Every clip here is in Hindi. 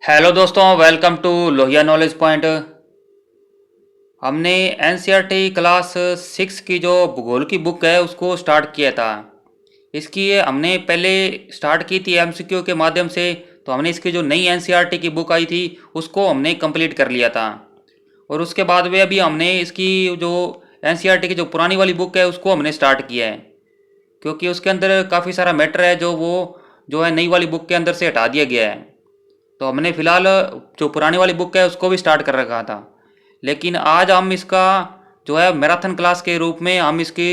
हेलो दोस्तों, welcome to Lohia knowledge point. हमने एनसीईआरटी क्लास 6 की जो भूगोल की बुक है उसको स्टार्ट किया था। इसकी हमने पहले स्टार्ट की थी एमसीक्यू के माध्यम से। तो हमने इसकी जो नई एनसीईआरटी की बुक आई थी उसको हमने कंप्लीट कर लिया था। और उसके बाद में अभी हमने इसकी जो एनसीईआरटी की जो पुरानी वाली बुक है उसको हमने स्टार्ट किया है, क्योंकि उसके अंदर काफ़ी सारा मैटर है जो वो जो है नई वाली बुक के अंदर से हटा दिया गया है। तो हमने फ़िलहाल जो पुरानी वाली बुक है उसको भी स्टार्ट कर रखा था, लेकिन आज हम इसका जो है मैराथन क्लास के रूप में हम इसकी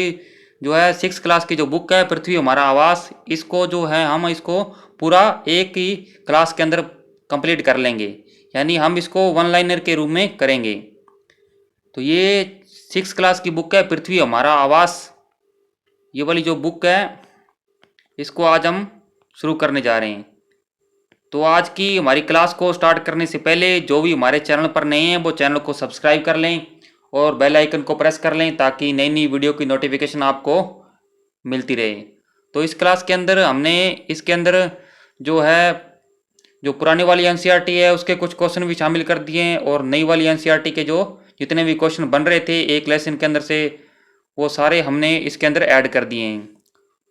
जो है 6 क्लास की जो बुक है पृथ्वी हमारा आवास, इसको जो है हम इसको पूरा एक ही क्लास के अंदर कंप्लीट कर लेंगे। यानी हम इसको वन लाइनर के रूप में करेंगे। तो ये 6 क्लास की बुक है पृथ्वी हमारा आवास। ये वाली जो बुक है इसको आज हम शुरू करने जा रहे हैं। तो आज की हमारी क्लास को स्टार्ट करने से पहले जो भी हमारे चैनल पर नए हैं वो चैनल को सब्सक्राइब कर लें और बेल आइकन को प्रेस कर लें ताकि नई नई वीडियो की नोटिफिकेशन आपको मिलती रहे। तो इस क्लास के अंदर हमने इसके अंदर जो है जो पुरानी वाली एनसीईआरटी है उसके कुछ क्वेश्चन भी शामिल कर दिए हैं, और नई वाली एनसीईआरटी के जो जितने भी क्वेश्चन बन रहे थे एक लेसन के अंदर से वो सारे हमने इसके अंदर ऐड कर दिए हैं।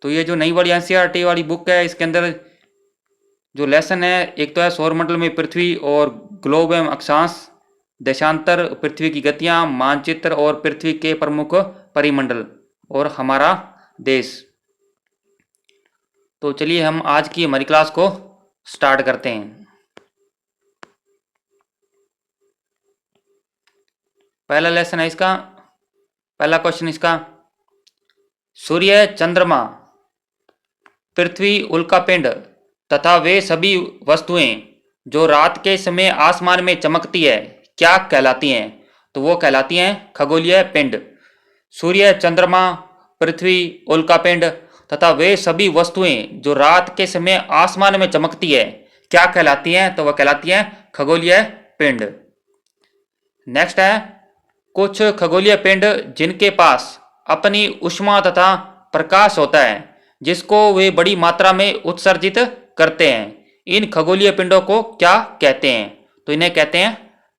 तो ये जो नई वाली एनसीईआरटी वाली बुक है इसके अंदर जो लेसन है एक तो है सौरमंडल में पृथ्वी और ग्लोब एवं अक्षांश, देशांतर, पृथ्वी की गतियां, मानचित्र और पृथ्वी के प्रमुख परिमंडल और हमारा देश। तो चलिए हम आज की हमारी क्लास को स्टार्ट करते हैं। पहला लेसन है इसका, पहला क्वेश्चन इसका, सूर्य, चंद्रमा, पृथ्वी, उल्कापिंड तथा वे सभी वस्तुएं जो रात के समय आसमान में चमकती है क्या कहलाती हैं? तो वो कहलाती हैं खगोलीय पिंड। सूर्य, चंद्रमा, पृथ्वी, उल्कापिंड तथा वे सभी वस्तुएं जो रात के समय आसमान में चमकती है क्या कहलाती हैं? तो वह कहलाती हैं खगोलीय पिंड। नेक्स्ट है, कुछ खगोलीय पिंड जिनके पास अपनी ऊष्मा तथा प्रकाश होता है जिसको वे बड़ी मात्रा में उत्सर्जित करते हैं, इन खगोलीय पिंडों को क्या कहते हैं? तो इन्हें कहते हैं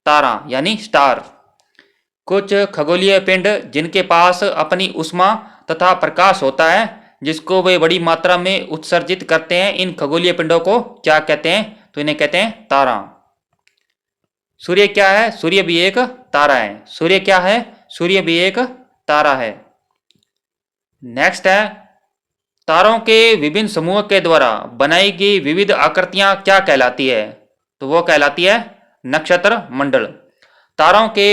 तारा यानी स्टार। कुछ खगोलीय पिंड जिनके पास अपनी ऊष्मा तथा प्रकाश होता है जिसको वे बड़ी मात्रा में उत्सर्जित करते हैं, इन खगोलीय पिंडों को क्या कहते हैं? तो इन्हें कहते हैं तारा। सूर्य क्या है? सूर्य भी एक तारा है। सूर्य क्या है? सूर्य भी एक तारा है। नेक्स्ट है, तारों के विभिन्न समूह के द्वारा बनाई गई विविध आकृतियां क्या कहलाती है? तो वो कहलाती है नक्षत्र मंडल। तारों के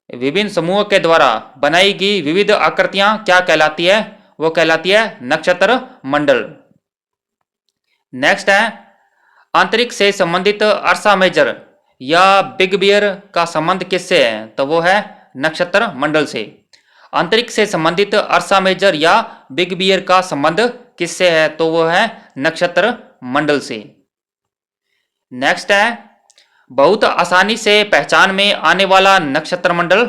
विभिन्न समूह के द्वारा बनाई गई विविध आकृतियां क्या कहलाती है? वो कहलाती है नक्षत्र मंडल। नेक्स्ट है, अंतरिक्ष से संबंधित अर्सा मेजर या बिग बियर का संबंध किससे है? तो वो है नक्षत्र मंडल से। अंतरिक्ष से संबंधित अर्सा मेजर या बिग बियर का संबंध किससे है? तो वो है नक्षत्र मंडल से। नेक्स्ट है, बहुत आसानी से पहचान में आने वाला नक्षत्र मंडल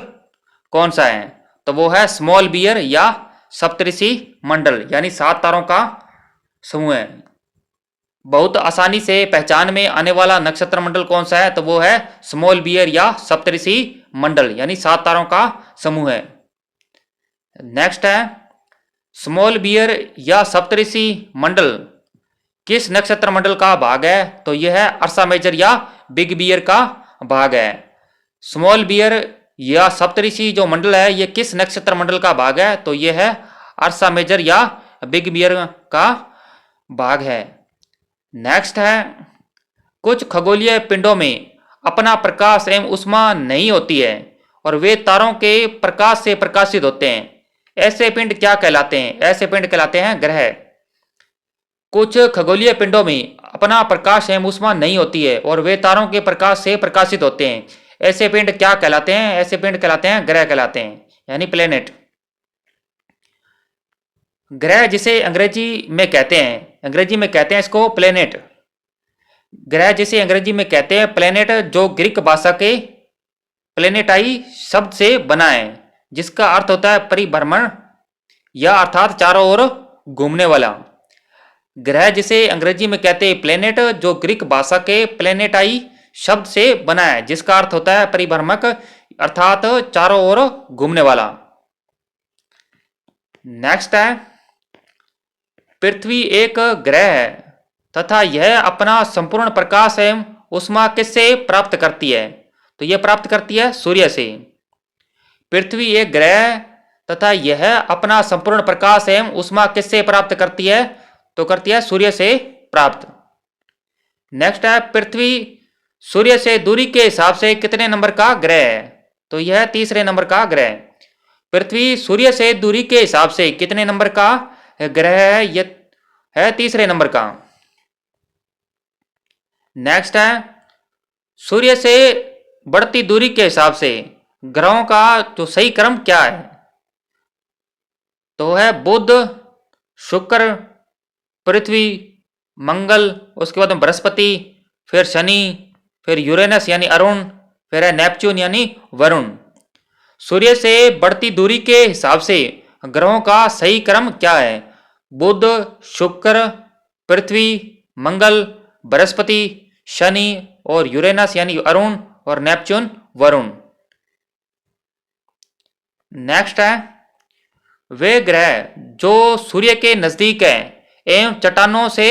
कौन सा है? तो वो है स्मॉल बियर या सप्तऋषि मंडल, यानी 7 तारों का समूह है। बहुत आसानी से पहचान में आने वाला नक्षत्र मंडल कौन सा है? तो वो है स्मॉल बियर या सप्तऋषि मंडल, यानी 7 तारों का समूह है। नेक्स्ट है, स्मॉल बियर या सप्तऋषि मंडल किस नक्षत्र मंडल का भाग है? तो यह है अर्सा मेजर या बिग बियर का भाग है। स्मॉल बियर या सप्तऋषि जो मंडल है ये किस नक्षत्र मंडल का भाग है? तो यह है अर्सा मेजर या बिग बियर का भाग है। नेक्स्ट है, कुछ खगोलीय पिंडों में अपना प्रकाश एवं ऊष्मा नहीं होती है और वे तारों के प्रकाश से प्रकाशित होते हैं, ऐसे पिंड क्या कहलाते हैं? ऐसे पिंड कहलाते हैं ग्रह। कुछ खगोलीय पिंडों में अपना प्रकाश एवं ऊष्मा नहीं होती है और वे तारों के प्रकाश से प्रकाशित होते हैं, ऐसे पिंड क्या कहलाते हैं? ऐसे पिंड कहलाते हैं ग्रह कहलाते हैं, यानी प्लेनेट। ग्रह जिसे अंग्रेजी में कहते हैं इसको प्लेनेट। ग्रह जिसे अंग्रेजी में कहते हैं प्लेनेट, जो ग्रीक भाषा के प्लेनेटाई शब्द से बना है जिसका अर्थ होता है परिभ्रमण या अर्थात चारों ओर घूमने वाला। ग्रह जिसे अंग्रेजी में कहते हैं प्लेनेट, जो ग्रीक भाषा के प्लेनेटाई शब्द से बना है, जिसका अर्थ होता है परिभ्रमक, अर्थात चारों ओर घूमने वाला। नेक्स्ट है, पृथ्वी एक ग्रह है तथा यह अपना संपूर्ण प्रकाश एवं ऊष्मा किससे प्राप्त करती है? तो यह प्राप्त करती है सूर्य से। पृथ्वी एक ग्रह तथा यह अपना संपूर्ण प्रकाश एवं ऊष्मा किससे प्राप्त करती है? तो करती है सूर्य से प्राप्त। नेक्स्ट है, पृथ्वी सूर्य से दूरी के हिसाब से कितने नंबर का ग्रह है? तो यह तीसरे नंबर का ग्रह। पृथ्वी सूर्य से दूरी के हिसाब से कितने नंबर का ग्रह है? यह है तीसरे नंबर का। नेक्स्ट है, सूर्य से बढ़ती दूरी के हिसाब से ग्रहों का जो सही क्रम क्या है? तो है बुध, शुक्र, पृथ्वी, मंगल, उसके बाद में बृहस्पति, फिर शनि, फिर यूरेनस यानी अरुण, फिर है नेपच्यून यानी वरुण। सूर्य से बढ़ती दूरी के हिसाब से ग्रहों का सही क्रम क्या है? बुध, शुक्र, पृथ्वी, मंगल, बृहस्पति, शनि और यूरेनस यानी अरुण और नेपच्यून वरुण। नेक्स्ट है, वे ग्रह जो सूर्य के नजदीक हैं एवं चट्टानों से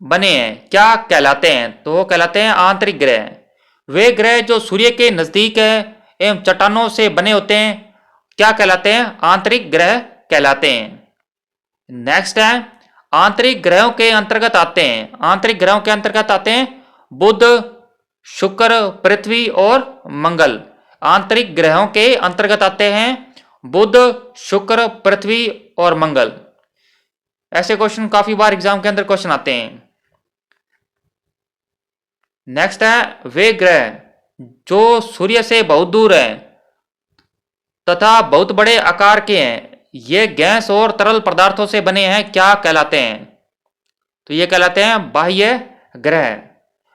बने हैं क्या कहलाते हैं? तो वो कहलाते हैं आंतरिक ग्रह। वे ग्रह जो सूर्य के नजदीक है एवं चट्टानों से बने होते हैं क्या कहलाते हैं? आंतरिक ग्रह कहलाते हैं। नेक्स्ट है, आंतरिक ग्रहों के अंतर्गत आते हैं, आंतरिक ग्रहों के अंतर्गत आते हैं बुध, शुक्र, पृथ्वी और मंगल। आंतरिक ग्रहों के अंतर्गत आते हैं बुध, शुक्र, पृथ्वी और मंगल। ऐसे क्वेश्चन काफी बार एग्जाम के अंदर क्वेश्चन आते हैं। नेक्स्ट है, वे ग्रह जो सूर्य से बहुत दूर हैं तथा बहुत बड़े आकार के हैं, ये गैस और तरल पदार्थों से बने हैं क्या कहलाते हैं? तो ये कहलाते हैं बाह्य ग्रह।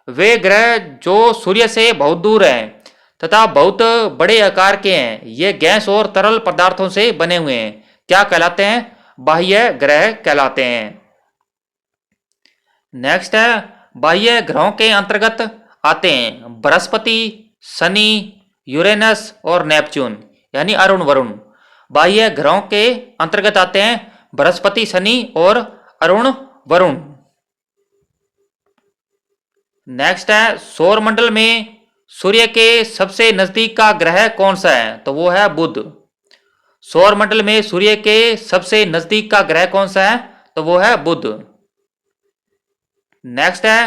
वे ग्रह जो सूर्य से बहुत दूर हैं तथा बहुत बड़े आकार के हैं, ये गैस और तरल पदार्थों से बने हुए हैं क्या कहलाते हैं? बाह्य ग्रह कहलाते हैं। नेक्स्ट है, बाह्य ग्रहों के अंतर्गत आते हैं बृहस्पति, शनि, यूरेनस और नेपच्यून यानी अरुण वरुण। बाह्य ग्रहों के अंतर्गत आते हैं बृहस्पति, शनि और अरुण वरुण। नेक्स्ट है, सौर मंडल में सूर्य के सबसे नजदीक का ग्रह कौन सा है? तो वो है बुध। सौर मंडल में सूर्य के सबसे नजदीक का ग्रह कौन सा है? तो वो है बुध। नेक्स्ट है,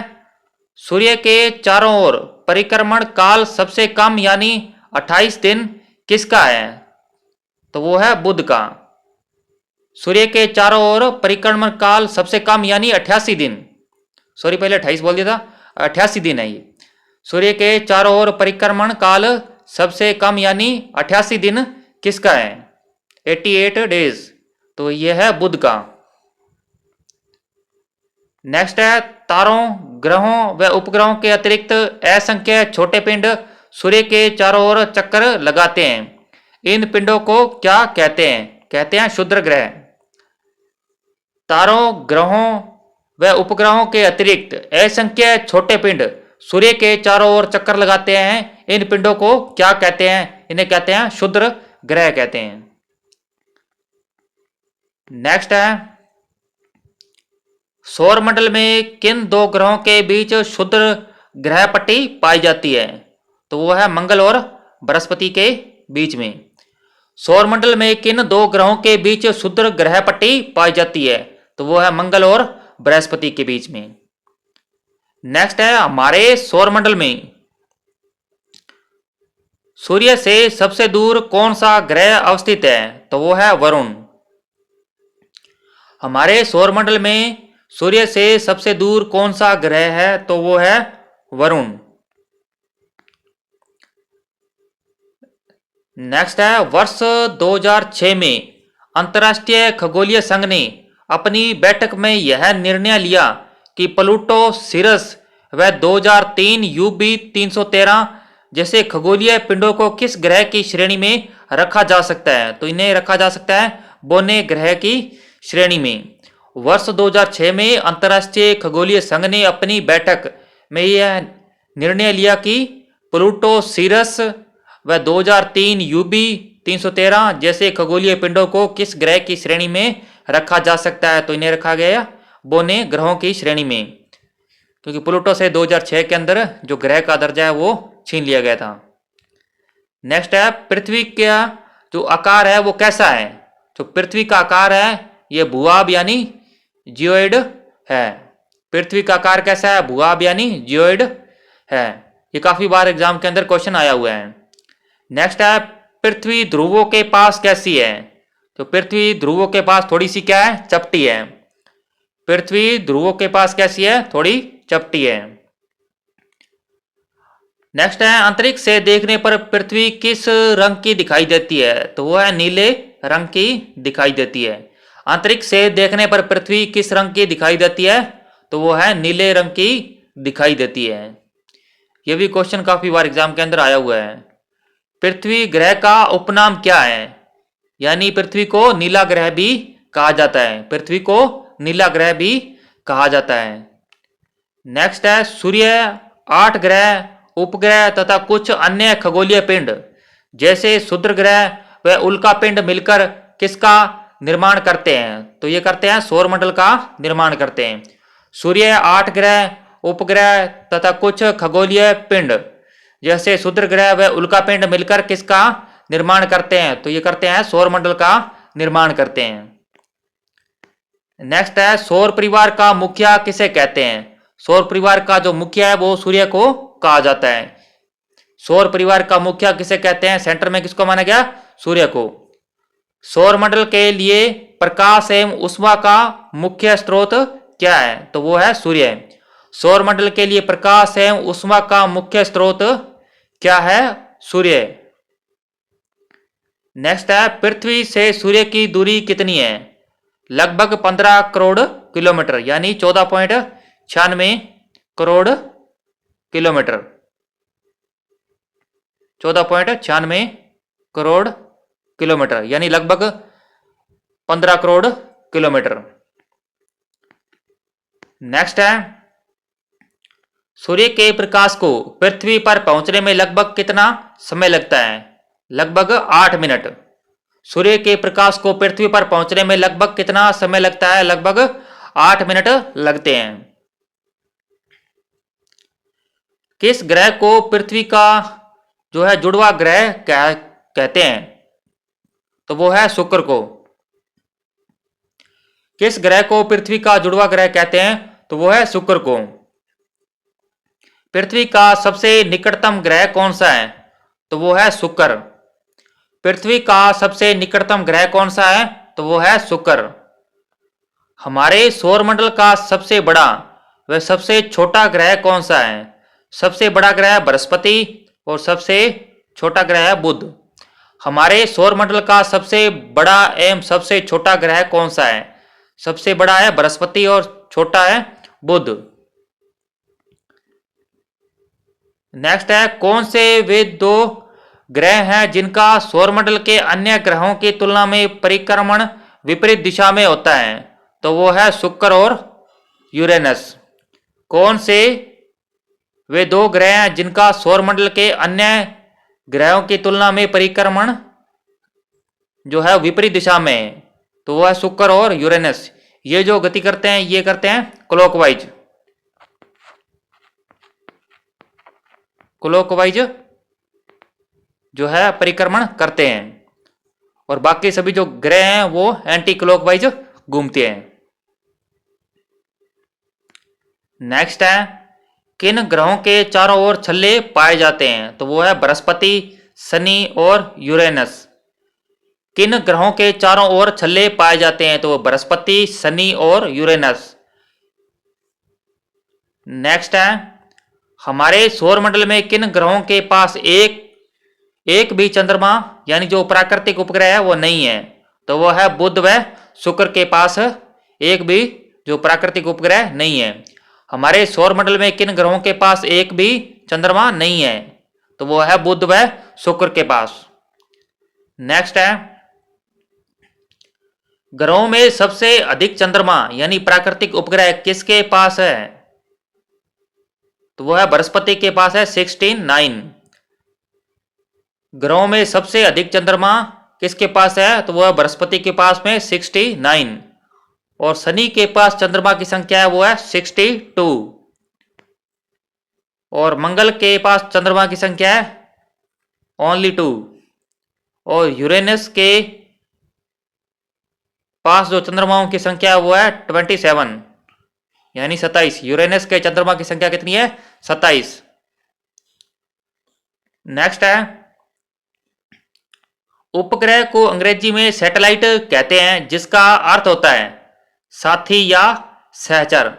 सूर्य के चारों ओर परिक्रमण काल सबसे कम यानी 28 दिन किसका है? तो वो है बुध का। सूर्य के चारों ओर परिक्रमण काल सबसे कम यानी 88 दिन, सॉरी पहले 28 बोल दिया था, 88 दिन है ये। सूर्य के चारों ओर परिक्रमण काल सबसे कम यानी 88 दिन किसका है? 88 डेज। तो यह है बुध का। नेक्स्ट है, तारों, ग्रहों व उपग्रहों के अतिरिक्त असंख्य छोटे पिंड सूर्य के चारों ओर चक्कर लगाते हैं। इन पिंडों को क्या कहते हैं? कहते हैं क्षुद्र ग्रह। तारों, ग्रहों व उपग्रहों के अतिरिक्त असंख्य छोटे पिंड सूर्य के चारों ओर चक्कर लगाते हैं। इन पिंडों को क्या कहते हैं? इन्हें कहते हैं क्षुद्र ग्रह कहते हैं। नेक्स्ट है, सौर मंडल में किन दो ग्रहों के बीच क्षुद्र ग्रह पट्टी पाई जाती है? तो वो है मंगल और बृहस्पति के बीच में। सौर मंडल में किन दो ग्रहों के बीच क्षुद्र ग्रह पट्टी पाई जाती है? तो वो है मंगल और बृहस्पति के बीच में। नेक्स्ट है, हमारे सौर मंडल में सूर्य से सबसे दूर कौन सा ग्रह अवस्थित है? तो वो है वरुण। हमारे सौर मंडल में सूर्य से सबसे दूर कौन सा ग्रह है? तो वो है वरुण। नेक्स्ट है, वर्ष 2006 में अंतर्राष्ट्रीय खगोलीय संघ ने अपनी बैठक में यह निर्णय लिया कि प्लूटो, सिरस व 2003 यूबी 313 जैसे खगोलीय पिंडों को किस ग्रह की श्रेणी में रखा जा सकता है? तो इन्हें रखा जा सकता है बोने ग्रह की श्रेणी में। वर्ष 2006 में अंतर्राष्ट्रीय खगोलीय संघ ने अपनी बैठक में यह निर्णय लिया कि प्लूटो, सीरस व 2003 यूबी 313 जैसे खगोलीय पिंडों को किस ग्रह की श्रेणी में रखा जा सकता है? तो इन्हें रखा गया बोने ग्रहों की श्रेणी में, क्योंकि प्लूटो से 2006 के अंदर जो ग्रह का दर्जा है वो छीन लिया गया था। नेक्स्ट है, पृथ्वी का जो आकार है वो कैसा है? तो पृथ्वी का आकार है ये भूआब यानी जियोइड है। पृथ्वी का आकार कैसा है? भूआब यानी जियोइड है। ये काफी बार एग्जाम के अंदर क्वेश्चन आया हुआ है। नेक्स्ट है, पृथ्वी ध्रुवों के पास कैसी है? तो पृथ्वी ध्रुवों के पास थोड़ी सी क्या है? चपटी है। पृथ्वी ध्रुवों के पास कैसी है? थोड़ी चपटी है। नेक्स्ट है, अंतरिक्ष से देखने पर पृथ्वी किस रंग की दिखाई देती है? तो वो है नीले रंग की दिखाई देती है। अंतरिक्ष से देखने पर पृथ्वी किस रंग की दिखाई देती है? तो वो है नीले रंग की दिखाई देती है। ये भी क्वेश्चन काफी बार एग्जाम के अंदर आया हुआ है। पृथ्वी ग्रह का उपनाम क्या है? यानी पृथ्वी को नीला ग्रह भी कहा जाता है। पृथ्वी को नीला ग्रह भी कहा जाता है। नेक्स्ट है, सूर्य, 8 ग्रह, उपग्रह तथा कुछ अन्य खगोलीय पिंड जैसे क्षुद्र ग्रह व उल्का पिंड मिलकर किसका निर्माण करते हैं? तो ये करते हैं सौरमंडल का निर्माण करते हैं। सूर्य, 8 ग्रह, उपग्रह तथा कुछ खगोलीय पिंड जैसे क्षुद्र ग्रह व उल्का पिंड मिलकर किसका निर्माण करते हैं? तो ये करते हैं सौरमंडल का निर्माण करते हैं। नेक्स्ट है, सौर परिवार का मुखिया किसे कहते हैं? सौर परिवार का जो मुखिया है वो सूर्य को कहा जाता है। सौर परिवार का मुखिया किसे कहते हैं? सेंटर में किसको माना गया? सूर्य को। सौरमंडल के लिए प्रकाश एवं ऊष्मा का मुख्य स्रोत क्या है? तो वो है सूर्य। सौरमंडल के लिए प्रकाश एवं ऊष्मा का मुख्य स्रोत क्या है? सूर्य। नेक्स्ट है, पृथ्वी से सूर्य की दूरी कितनी है? लगभग 15 करोड़ किलोमीटर यानी 14.96 करोड़ किलोमीटर। 14.96 करोड़ किलोमीटर यानी लगभग 15 करोड़ किलोमीटर। नेक्स्ट है, सूर्य के प्रकाश को पृथ्वी पर पहुंचने में लगभग कितना समय लगता है? लगभग 8 मिनट। सूर्य के प्रकाश को पृथ्वी पर पहुंचने में लगभग कितना समय लगता है? लगभग 8 मिनट लगते हैं। किस ग्रह को पृथ्वी का जो है जुड़वा ग्रह कहते हैं? तो वो है शुक्र को। किस ग्रह को पृथ्वी का जुड़वा ग्रह कहते हैं? तो वो है शुक्र को। पृथ्वी का सबसे निकटतम ग्रह कौन सा है? तो वो है शुक्र। पृथ्वी का सबसे निकटतम ग्रह कौन सा है? तो वो है शुक्र। हमारे सौरमंडल का सबसे बड़ा व सबसे छोटा ग्रह कौन सा है? सबसे बड़ा ग्रह बृहस्पति और सबसे छोटा ग्रह बुध। हमारे सौरमंडल का सबसे बड़ा एवं सबसे छोटा ग्रह कौन सा है? सबसे बड़ा है बृहस्पति और छोटा है बुध। नेक्स्ट है, कौन से वे 2 ग्रह हैं जिनका सौरमंडल के अन्य ग्रहों की तुलना में परिक्रमण विपरीत दिशा में होता है? तो वो है शुक्र और यूरेनस। कौन से वे 2 ग्रह हैं जिनका सौरमंडल के अन्य ग्रहों की तुलना में परिक्रमण जो है विपरीत दिशा में है? तो वो है शुक्र और यूरेनस। ये जो गति करते हैं ये करते हैं क्लॉकवाइज। क्लॉकवाइज जो है परिक्रमण करते हैं और बाकी सभी जो ग्रह हैं वो एंटी क्लॉकवाइज घूमते हैं। नेक्स्ट है, किन ग्रहों के चारों ओर छल्ले पाए जाते हैं? तो वो है बृहस्पति, शनि और यूरेनस। किन ग्रहों के चारों ओर छल्ले पाए जाते हैं? तो वो बृहस्पति, शनि और यूरेनस। नेक्स्ट है, हमारे सौरमंडल में किन ग्रहों के पास एक भी चंद्रमा यानी जो प्राकृतिक उपग्रह है वो नहीं है? तो वो है बुध व शुक्र के पास एक भी जो प्राकृतिक उपग्रह नहीं है। हमारे सौरमंडल में किन ग्रहों के पास एक भी चंद्रमा नहीं है? तो वो है बुध व शुक्र के पास। नेक्स्ट है, ग्रहों में सबसे अधिक चंद्रमा यानी प्राकृतिक उपग्रह किसके पास है? तो वो है बृहस्पति के पास है 69। ग्रहों में सबसे अधिक चंद्रमा किसके पास है, तो वो है बृहस्पति के पास में 69। और शनि के पास चंद्रमा की संख्या है वो है 62। और मंगल के पास चंद्रमा की संख्या है ओनली 2। और यूरेनस के पास जो चंद्रमाओं की संख्या है वो है 27, यानी 27। यूरेनस के चंद्रमा की संख्या कितनी है, 27। नेक्स्ट है, उपग्रह को अंग्रेजी में सैटेलाइट कहते हैं जिसका अर्थ होता है साथी या सहचर।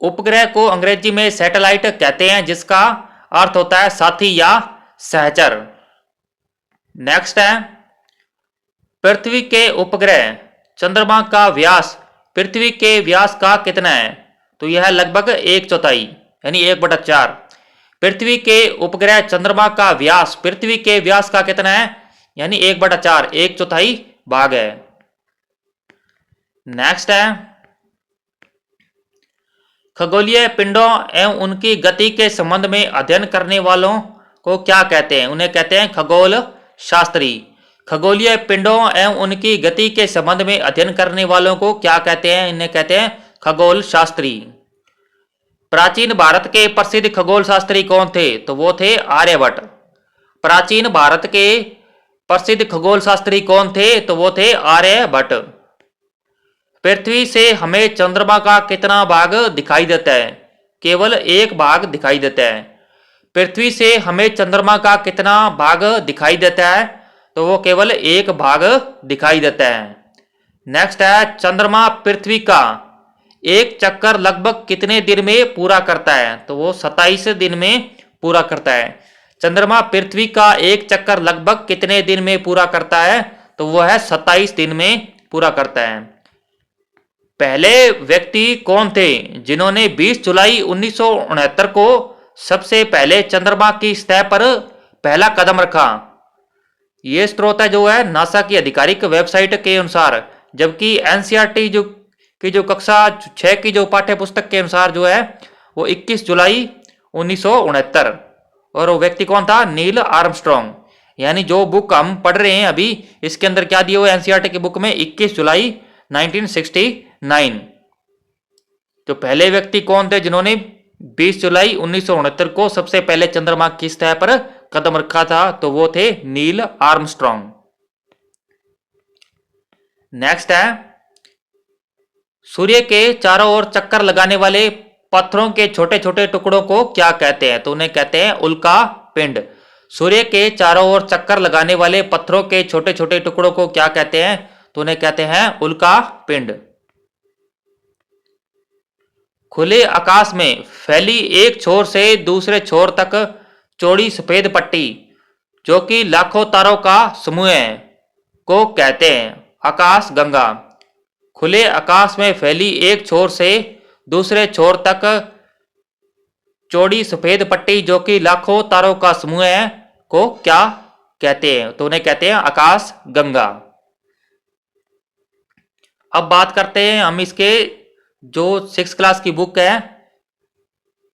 उपग्रह को अंग्रेजी में सैटेलाइट कहते हैं जिसका अर्थ होता है साथी या सहचर। नेक्स्ट है, पृथ्वी के उपग्रह चंद्रमा का व्यास पृथ्वी के व्यास का कितना है, तो यह है लगभग 1/4, यानी 1/4। पृथ्वी के उपग्रह चंद्रमा का व्यास पृथ्वी के व्यास का कितना है, यानी 1/4, 1/4 भाग है। नेक्स्ट है, खगोलीय पिंडों एवं उनकी गति के संबंध में अध्ययन करने वालों को क्या कहते हैं, उन्हें कहते हैं खगोल शास्त्री। खगोलीय पिंडों एवं उनकी गति के संबंध में अध्ययन करने वालों को क्या कहते हैं, इन्हें कहते हैं खगोल शास्त्री। प्राचीन भारत के प्रसिद्ध खगोल शास्त्री कौन थे, तो वो थे आर्यभट्ट। प्राचीन भारत के प्रसिद्ध खगोल शास्त्री कौन थे, तो वो थे आर्यभट्ट। पृथ्वी से हमें चंद्रमा का कितना भाग दिखाई देता है, केवल एक भाग दिखाई देता है। पृथ्वी से हमें चंद्रमा का कितना भाग दिखाई देता है, तो वो केवल एक भाग दिखाई देता है। नेक्स्ट है, चंद्रमा पृथ्वी का एक चक्कर लगभग कितने दिन में पूरा करता है, तो वो 27 दिन में पूरा करता है। चंद्रमा पृथ्वी का एक चक्कर लगभग कितने दिन में पूरा करता है, तो वो है 27 दिन में पूरा करता है। पहले व्यक्ति कौन थे जिन्होंने 20 जुलाई 1969 को सबसे पहले चंद्रमा की सतह पर पहला कदम रखा? ये स्रोत है जो है नासा की आधिकारिक वेबसाइट के अनुसार, जबकि एनसीईआरटी जो कक्षा 6 की जो पाठ्य पुस्तक के अनुसार जो है वो 21 जुलाई 1969। और वो व्यक्ति कौन था, नील आर्मस्ट्रॉन्ग। यानी जो बुक हम पढ़ रहे हैं अभी, इसके अंदर क्या दिया हुआ है एनसीईआरटी की बुक में 21 जुलाई 1969। तो पहले व्यक्ति कौन थे जिन्होंने 20 जुलाई 1969 को सबसे पहले चंद्रमा की सतह पर कदम रखा था, तो वो थे नील आर्मस्ट्रॉन्ग। नेक्स्ट है, सूर्य के चारों ओर चक्कर लगाने वाले पत्थरों के छोटे छोटे टुकड़ों को क्या कहते हैं, तो उन्हें कहते हैं उल्का पिंड। सूर्य के चारों ओर चक्कर लगाने वाले पत्थरों के छोटे छोटे टुकड़ों को क्या कहते हैं, तो उन्हें कहते हैं उल्का पिंड। खुले आकाश में फैली एक छोर से दूसरे छोर तक चौड़ी सफेद पट्टी जो कि लाखों तारों का समूह है को कहते हैं आकाश गंगा। खुले आकाश में फैली एक छोर से दूसरे छोर तक चौड़ी सफेद पट्टी जो कि लाखों तारों का समूह है को क्या कहते हैं, तो उन्हें कहते हैं आकाश गंगा। अब बात करते हैं हम इसके जो 6 क्लास की बुक है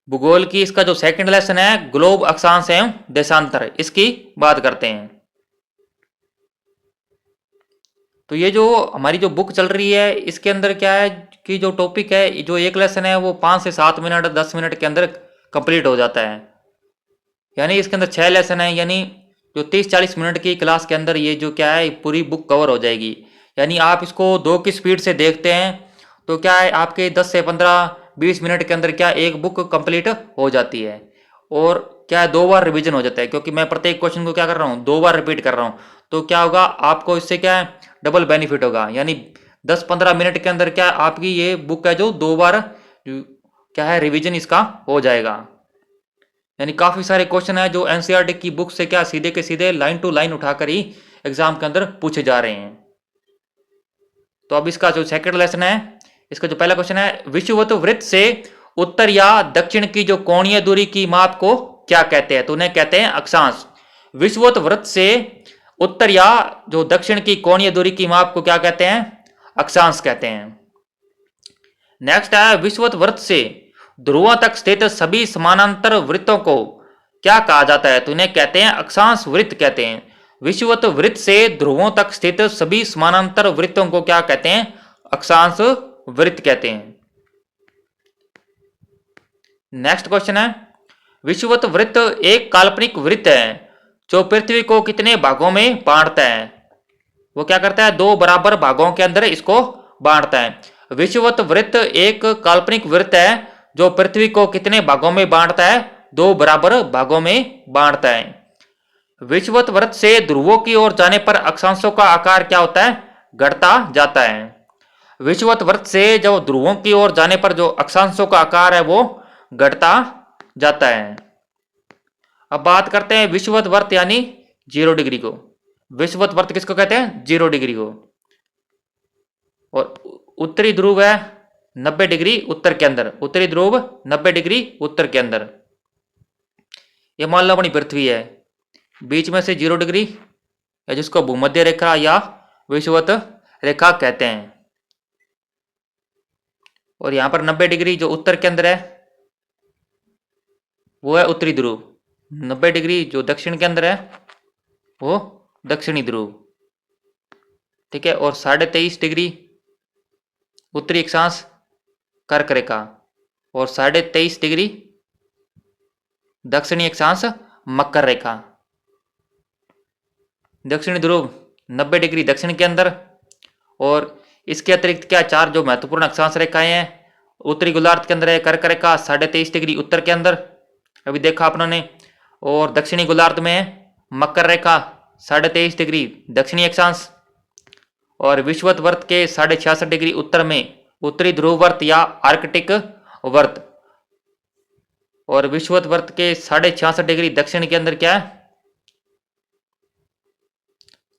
भूगोल की, इसका जो सेकंड लेसन है ग्लोब अक्षांश एवं देशांतर, इसकी बात करते हैं। तो ये जो हमारी जो बुक चल रही है इसके अंदर क्या है कि जो टॉपिक है, जो एक लेसन है वो 5 से 7 मिनट 10 मिनट के अंदर कंप्लीट हो जाता है। यानी इसके अंदर 6 लेसन है, यानी जो 30-40 मिनट की क्लास के अंदर ये जो क्या है पूरी बुक कवर हो जाएगी। यानी आप इसको 2 की स्पीड से देखते हैं तो क्या है आपके 10 से 15-20 मिनट के अंदर क्या एक बुक कंप्लीट हो जाती है। और क्या है 2 बार रिवीजन हो जाता है, क्योंकि मैं प्रत्येक क्वेश्चन को क्या कर रहा हूँ 2 बार रिपीट कर रहा हूँ। तो क्या होगा आपको इससे क्या है डबल बेनिफिट होगा, यानी 10-15 मिनट के अंदर क्या आपकी ये बुक है जो 2 बार क्या है रिवीजन इसका हो जाएगा। यानी काफी सारे क्वेश्चन है जो एनसीईआरटी की बुक से क्या सीधे के सीधे लाइन टू लाइन उठाकर ही एग्जाम के अंदर पूछे जा रहे हैं। तो अब इसका जो सेकंड लेसन है, इसका जो पहला क्वेश्चन है, विषुवत वृत्त से उत्तर या दक्षिण की जो कोणीय दूरी की माप को क्या कहते हैं, तो उन्हें कहते हैं अक्षांश। विषुवत वृत्त से उत्तर या जो दक्षिण की कोणीय दूरी की माप को क्या कहते हैं, अक्षांश कहते हैं। नेक्स्ट है, विषुवत वृत्त से ध्रुवों तक स्थित सभी समानांतर वृत्तों को क्या कहा जाता है? तो इन्हें कहते हैं अक्षांश वृत्त कहते हैं। विषुवत वृत्त से ध्रुवों तक स्थित सभी समानांतर वृत्तों को क्या कहते हैं? अक्षांश वृत्त कहते हैं। नेक्स्ट क्वेश्चन है, विषुवत वृत्त एक काल्पनिक वृत्त है जो पृथ्वी को कितने भागों में बांटता है? वो क्या करता है? दो बराबर भागों के अंदर इसको बांटता है। विषुवत वृत्त एक काल्पनिक वृत्त है जो पृथ्वी को कितने भागों में बांटता है? दो बराबर भागों में बांटता है। विषुवत वृत्त से ध्रुवों की ओर जाने पर अक्षांशों का आकार क्या होता है? घटता जाता है। विषुवत वृत्त से जब ध्रुवों की ओर जाने पर जो अक्षांशों का आकार है वो घटता जाता है। अब बात करते हैं विषुवत वृत्त यानी 0 डिग्री को। विषुवत वृत्त किसको कहते हैं? 0 डिग्री को। और उत्तरी ध्रुव है 90 डिग्री उत्तर के अंदर। उत्तरी ध्रुव 90 डिग्री उत्तर के अंदर। ये मान लो अपनी पृथ्वी है, बीच में से 0 डिग्री या जिसको भूमध्य रेखा या विषुवत रेखा कहते हैं। और यहां पर 90 डिग्री जो उत्तर के अंदर है वो है उत्तरी ध्रुव। 90 डिग्री जो दक्षिण के अंदर है वो दक्षिणी ध्रुव। ठीक है। और 23.5 डिग्री उत्तरी अक्षांश कर्क रेखा और 23.5 डिग्री दक्षिणी अक्षांश मकर रेखा। दक्षिणी ध्रुव 90 डिग्री दक्षिण के अंदर। और इसके अतिरिक्त क्या चार जो महत्वपूर्ण अक्षांश रेखाएं हैं, उत्तरी गोलार्ध के अंदर है कर्क रेखा 23.5 डिग्री उत्तर के अंदर, अभी देखा आपने। और दक्षिणी गोलार्ध में है मकर रेखा 23.5 डिग्री दक्षिणी अक्षांश। और विषुवत वृत्त के 66.5 डिग्री उत्तर में उत्तरी ध्रुव वृत्त या आर्कटिक वृत्त। और विषुवत वृत्त के 66.5 डिग्री दक्षिण के अंदर क्या है?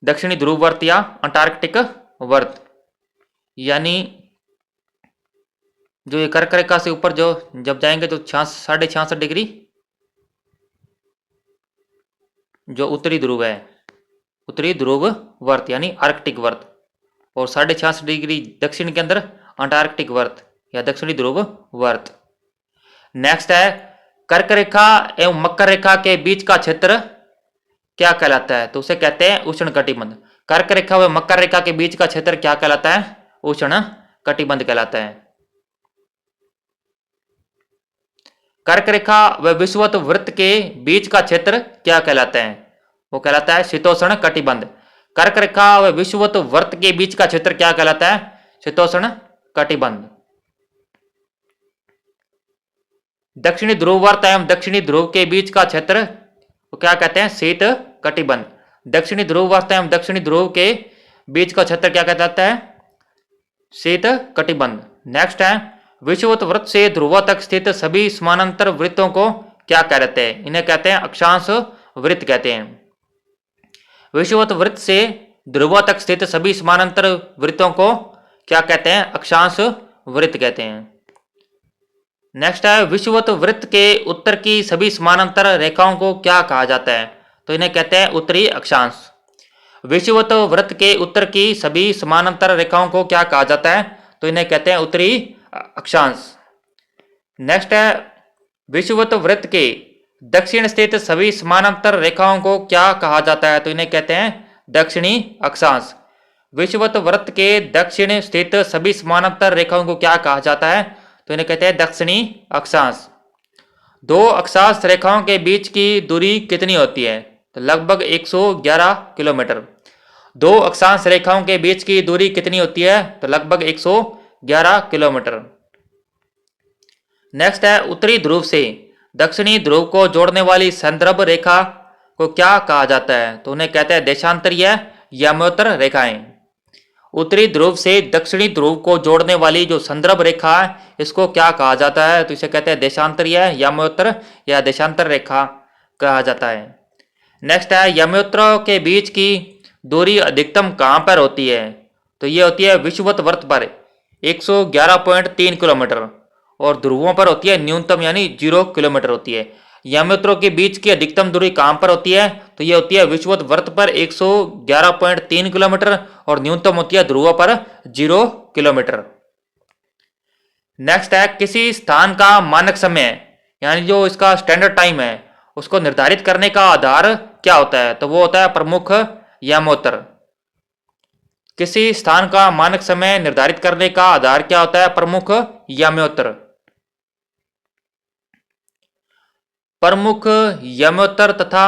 दक्षिणी ध्रुव वृत्त या अंटार्कटिक वृत्त। यानी जो ये कर्क रेखा से ऊपर जो जब जाएंगे तो 66.5 डिग्री जो उत्तरी ध्रुव है, उत्तरी ध्रुव वृत्त यानी आर्कटिक वृत्त। और 66.5 डिग्री दक्षिण के अंदर अंटार्कटिक वृत्त या दक्षिणी ध्रुव वृत्त। नेक्स्ट है, कर्क रेखा एवं मकर रेखा के बीच का क्षेत्र क्या कहलाता है? तो उसे कहते हैं उष्ण कटिबंध। कर्क रेखा व मकर रेखा के बीच का क्षेत्र क्या कहलाता है? उष्ण कटिबंध कहलाता है। कर्क रेखा व विषुवत वृत्त के बीच का क्षेत्र क्या कहलाता है? वो कहलाता है शीतोष्ण कटिबंध। कर्क रेखा व विषुवत वृत्त के बीच का क्षेत्र क्या कहलाता है? शीतोष्ण कटिबंध। दक्षिणी ध्रुव वृत्त एवं दक्षिणी ध्रुव के बीच का क्षेत्र वो क्या कहते हैं? शीत कटिबंध। दक्षिणी ध्रुव वृत्त एवं दक्षिणी ध्रुव के बीच का क्षेत्र क्या कहलाता है? शीत कटिबंध। नेक्स्ट है, विषुवत वृत्त से ध्रुव तक स्थित सभी समानांतर वृत्तों को क्या कहते हैं? इन्हें कहते हैं अक्षांश वृत्त कहते हैं। विषुवत वृत्त से ध्रुव तक स्थित सभी समानांतर वृत्तों को क्या कहते हैं? अक्षांश वृत्त कहते हैं। नेक्स्ट है, विषुवत वृत्त के उत्तर की सभी समानांतर रेखाओं को क्या कहा जाता है? तो इन्हें कहते हैं उत्तरी अक्षांश। विषुवत वृत्त के उत्तर की सभी समानांतर रेखाओं को क्या कहा जाता है? तो इन्हें कहते हैं उत्तरी अक्षांश। नेक्स्ट है, विषुवत वृत्त के दक्षिण स्थित सभी समानांतर रेखाओं को क्या कहा जाता है? तो इन्हें कहते हैं दक्षिणी अक्षांश। विषुवत वृत्त के दक्षिण स्थित सभी समानांतर रेखाओं को क्या कहा जाता है? तो इन्हें कहते हैं दक्षिणी अक्षांश। दो अक्षांश रेखाओं के बीच की दूरी कितनी होती है? तो लगभग 111 किलोमीटर। दो अक्षांश रेखाओं के बीच की दूरी कितनी होती है? तो लगभग 111 किलोमीटर। नेक्स्ट है, उत्तरी ध्रुव से दक्षिणी ध्रुव को जोड़ने वाली संदर्भ रेखा को क्या कहा जाता है? तो उन्हें कहते हैं देशांतरीय याम्योत्तर रेखाएं। उत्तरी ध्रुव से दक्षिणी ध्रुव को जोड़ने वाली जो संदर्भ रेखा है इसको क्या कहा जाता है? तो इसे कहते हैं देशांतरीय याम्योत्तर या देशांतर रेखा कहा जाता है। नेक्स्ट है, याम्योत्तरों के बीच की दूरी अधिकतम कहाँ पर होती है? तो ये होती है विषुवत वृत्त पर 111.3 किलोमीटर और ध्रुवों पर होती है न्यूनतम यानी 0 किलोमीटर होती है। याम्योत्तरों के बीच की अधिकतम दूरी कहाँ पर होती है? तो ये होती है विषुवत वृत्त पर 111.3 किलोमीटर और न्यूनतम होती है ध्रुवों पर 0 किलोमीटर। नेक्स्ट है किसी स्थान का मानक समय यानी जो इसका स्टैंडर्ड टाइम है उसको निर्धारित करने का आधार क्या होता है, तो वो होता है प्रमुख यामोत्तर। किसी स्थान का मानक समय निर्धारित करने का आधार क्या होता है, प्रमुख यामोत्तर। प्रमुख यामोत्तर तथा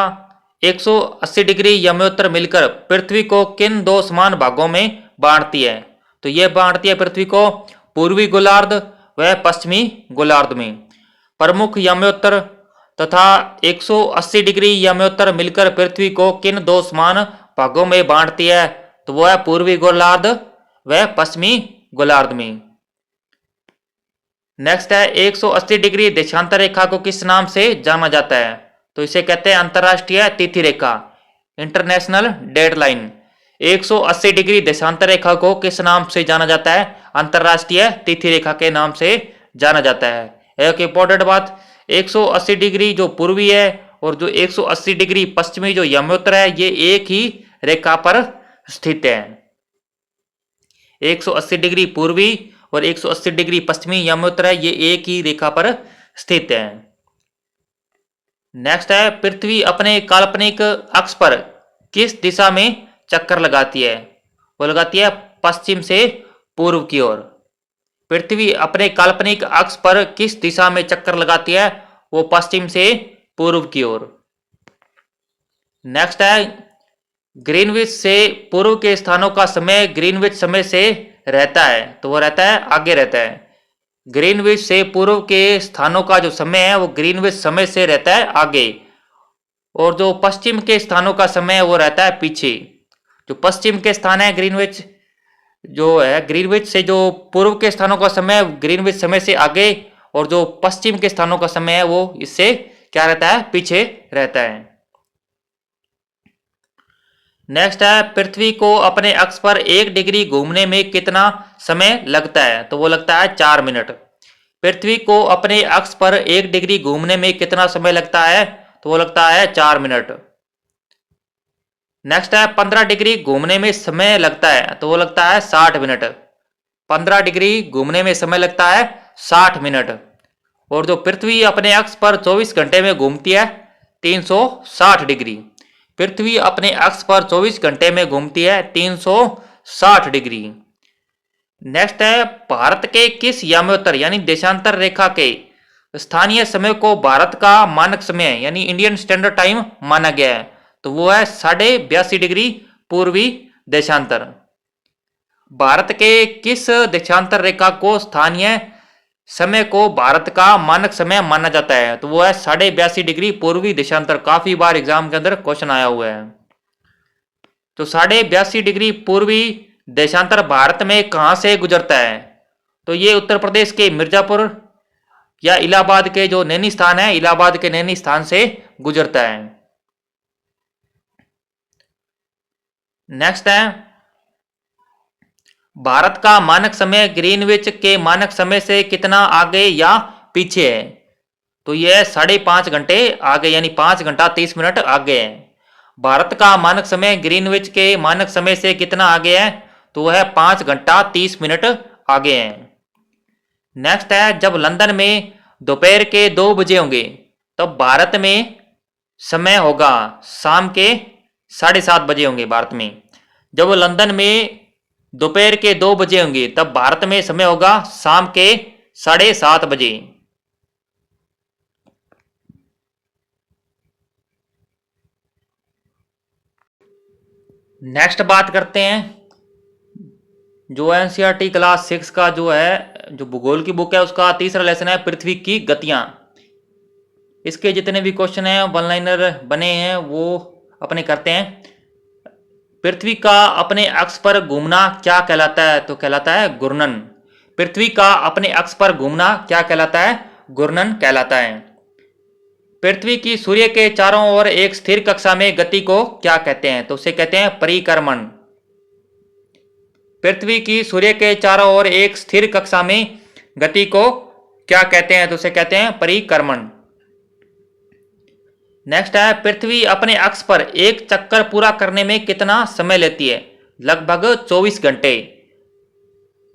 180 डिग्री यामोत्तर मिलकर पृथ्वी को किन दो समान भागों में बांटती है, तो यह बांटती है पृथ्वी को पूर्वी गोलार्ध व पश्चिमी गोलार्ध में। प्रमुख यामोत्तर तथा 180 डिग्री यामोत्तर मिलकर पृथ्वी को किन दो समान भागों में बांटती है, तो वह है पूर्वी गोलार्ध व पश्चिमी गोलार्ध में। नेक्स्ट है 180 डिग्री देशांतर रेखा को किस नाम से जाना जाता है, तो इसे कहते हैं अंतरराष्ट्रीय तिथि रेखा, इंटरनेशनल डेडलाइन। 180 डिग्री देशांतर रेखा को किस नाम से जाना जाता है, अंतरराष्ट्रीय तिथि रेखा के नाम से जाना जाता है। एक इंपॉर्टेंट बात, 180 डिग्री जो पूर्वी है और जो 180 डिग्री पश्चिमी जो यामोत्तर है ये एक ही रेखा पर स्थित है। 180 डिग्री पूर्वी और 180 डिग्री पश्चिमी यामोत्तर है ये एक ही रेखा पर स्थित है। नेक्स्ट है पृथ्वी अपने काल्पनिक अक्ष पर किस दिशा में चक्कर लगाती है, वो लगाती है पश्चिम से पूर्व की ओर। पृथ्वी अपने काल्पनिक अक्ष पर किस दिशा में चक्कर लगाती है, वो पश्चिम से पूर्व की ओर। नेक्स्ट है ग्रीनविच से पूर्व के स्थानों का समय ग्रीनविच समय से रहता है, तो वो रहता है आगे रहता है। ग्रीनविच से पूर्व के स्थानों का जो समय है वो ग्रीनविच समय से रहता है आगे, और जो पश्चिम के स्थानों का समय है वो रहता है पीछे। जो पश्चिम के स्थान है ग्रीनविच जो है ग्रीनविच से जो पूर्व के स्थानों का समय ग्रीनविच समय से आगे, और जो पश्चिम के स्थानों का समय है वो इससे क्या रहता है, पीछे रहता है। नेक्स्ट है पृथ्वी को अपने अक्ष पर 1 डिग्री घूमने में कितना समय लगता है, तो वो लगता है 4 मिनट। पृथ्वी को अपने अक्ष पर 1 डिग्री घूमने में कितना समय लगता है, तो वो लगता है 4 मिनट। नेक्स्ट है 15 डिग्री घूमने में समय लगता है, तो वो लगता है 60 मिनट। 15 डिग्री घूमने में समय लगता है 60 मिनट। और जो पृथ्वी अपने अक्ष पर 24 घंटे में घूमती है 360 डिग्री। पृथ्वी अपने अक्ष पर 24 घंटे में घूमती है 360 डिग्री। नेक्स्ट है भारत के किस यामोत्तर यानी देशांतर रेखा के स्थानीय समय को भारत का मानक समय यानी इंडियन स्टैंडर्ड टाइम माना गया है, तो वो है 82.5 डिग्री पूर्वी देशांतर। भारत के किस देशांतर रेखा को स्थानीय समय को भारत का मानक समय माना जाता है, तो वो है 82.5 डिग्री पूर्वी देशांतर। काफी बार एग्जाम के अंदर क्वेश्चन आया हुआ है। तो 82.5 डिग्री पूर्वी देशांतर भारत में कहां से गुजरता है, तो ये उत्तर प्रदेश के मिर्जापुर या इलाहाबाद के जो नैनी स्थान है, इलाहाबाद के नैनी स्थान से गुजरता है। नेक्स्ट है भारत का मानक समय ग्रीनविच के मानक समय से कितना आगे या पीछे है, तो यह 5.5 घंटे आगे यानी 5 घंटा 30 मिनट आगे है। भारत का मानक समय ग्रीनविच के मानक समय से कितना आगे है, तो वह 5 घंटा 30 मिनट आगे है। नेक्स्ट है जब लंदन में दोपहर के 2 बजे होंगे तब भारत में समय होगा शाम के 7:30 बजे होंगे भारत में। जब लंदन में दोपहर के 2 बजे होंगे तब भारत में समय होगा शाम के 7:30 बजे। नेक्स्ट बात करते हैं जो एनसीईआरटी क्लास 6 का जो है जो भूगोल की बुक है उसका तीसरा लेसन है पृथ्वी की गतियां। इसके जितने भी क्वेश्चन हैं वन लाइनर बने हैं वो अपने करते हैं। पृथ्वी का अपने अक्ष पर घूमना क्या कहलाता है, तो कहलाता है घूर्णन। पृथ्वी का अपने अक्ष पर घूमना क्या कहलाता है, घूर्णन कहलाता है। पृथ्वी की सूर्य के चारों ओर एक स्थिर कक्षा में गति को क्या कहते हैं, तो उसे कहते हैं परिक्रमण। पृथ्वी की सूर्य के चारों ओर एक स्थिर कक्षा में गति को क्या कहते हैं, तो उसे कहते हैं परिक्रमण। नेक्स्ट है पृथ्वी अपने अक्ष पर एक चक्कर पूरा करने में कितना समय लेती है, लगभग 24 घंटे।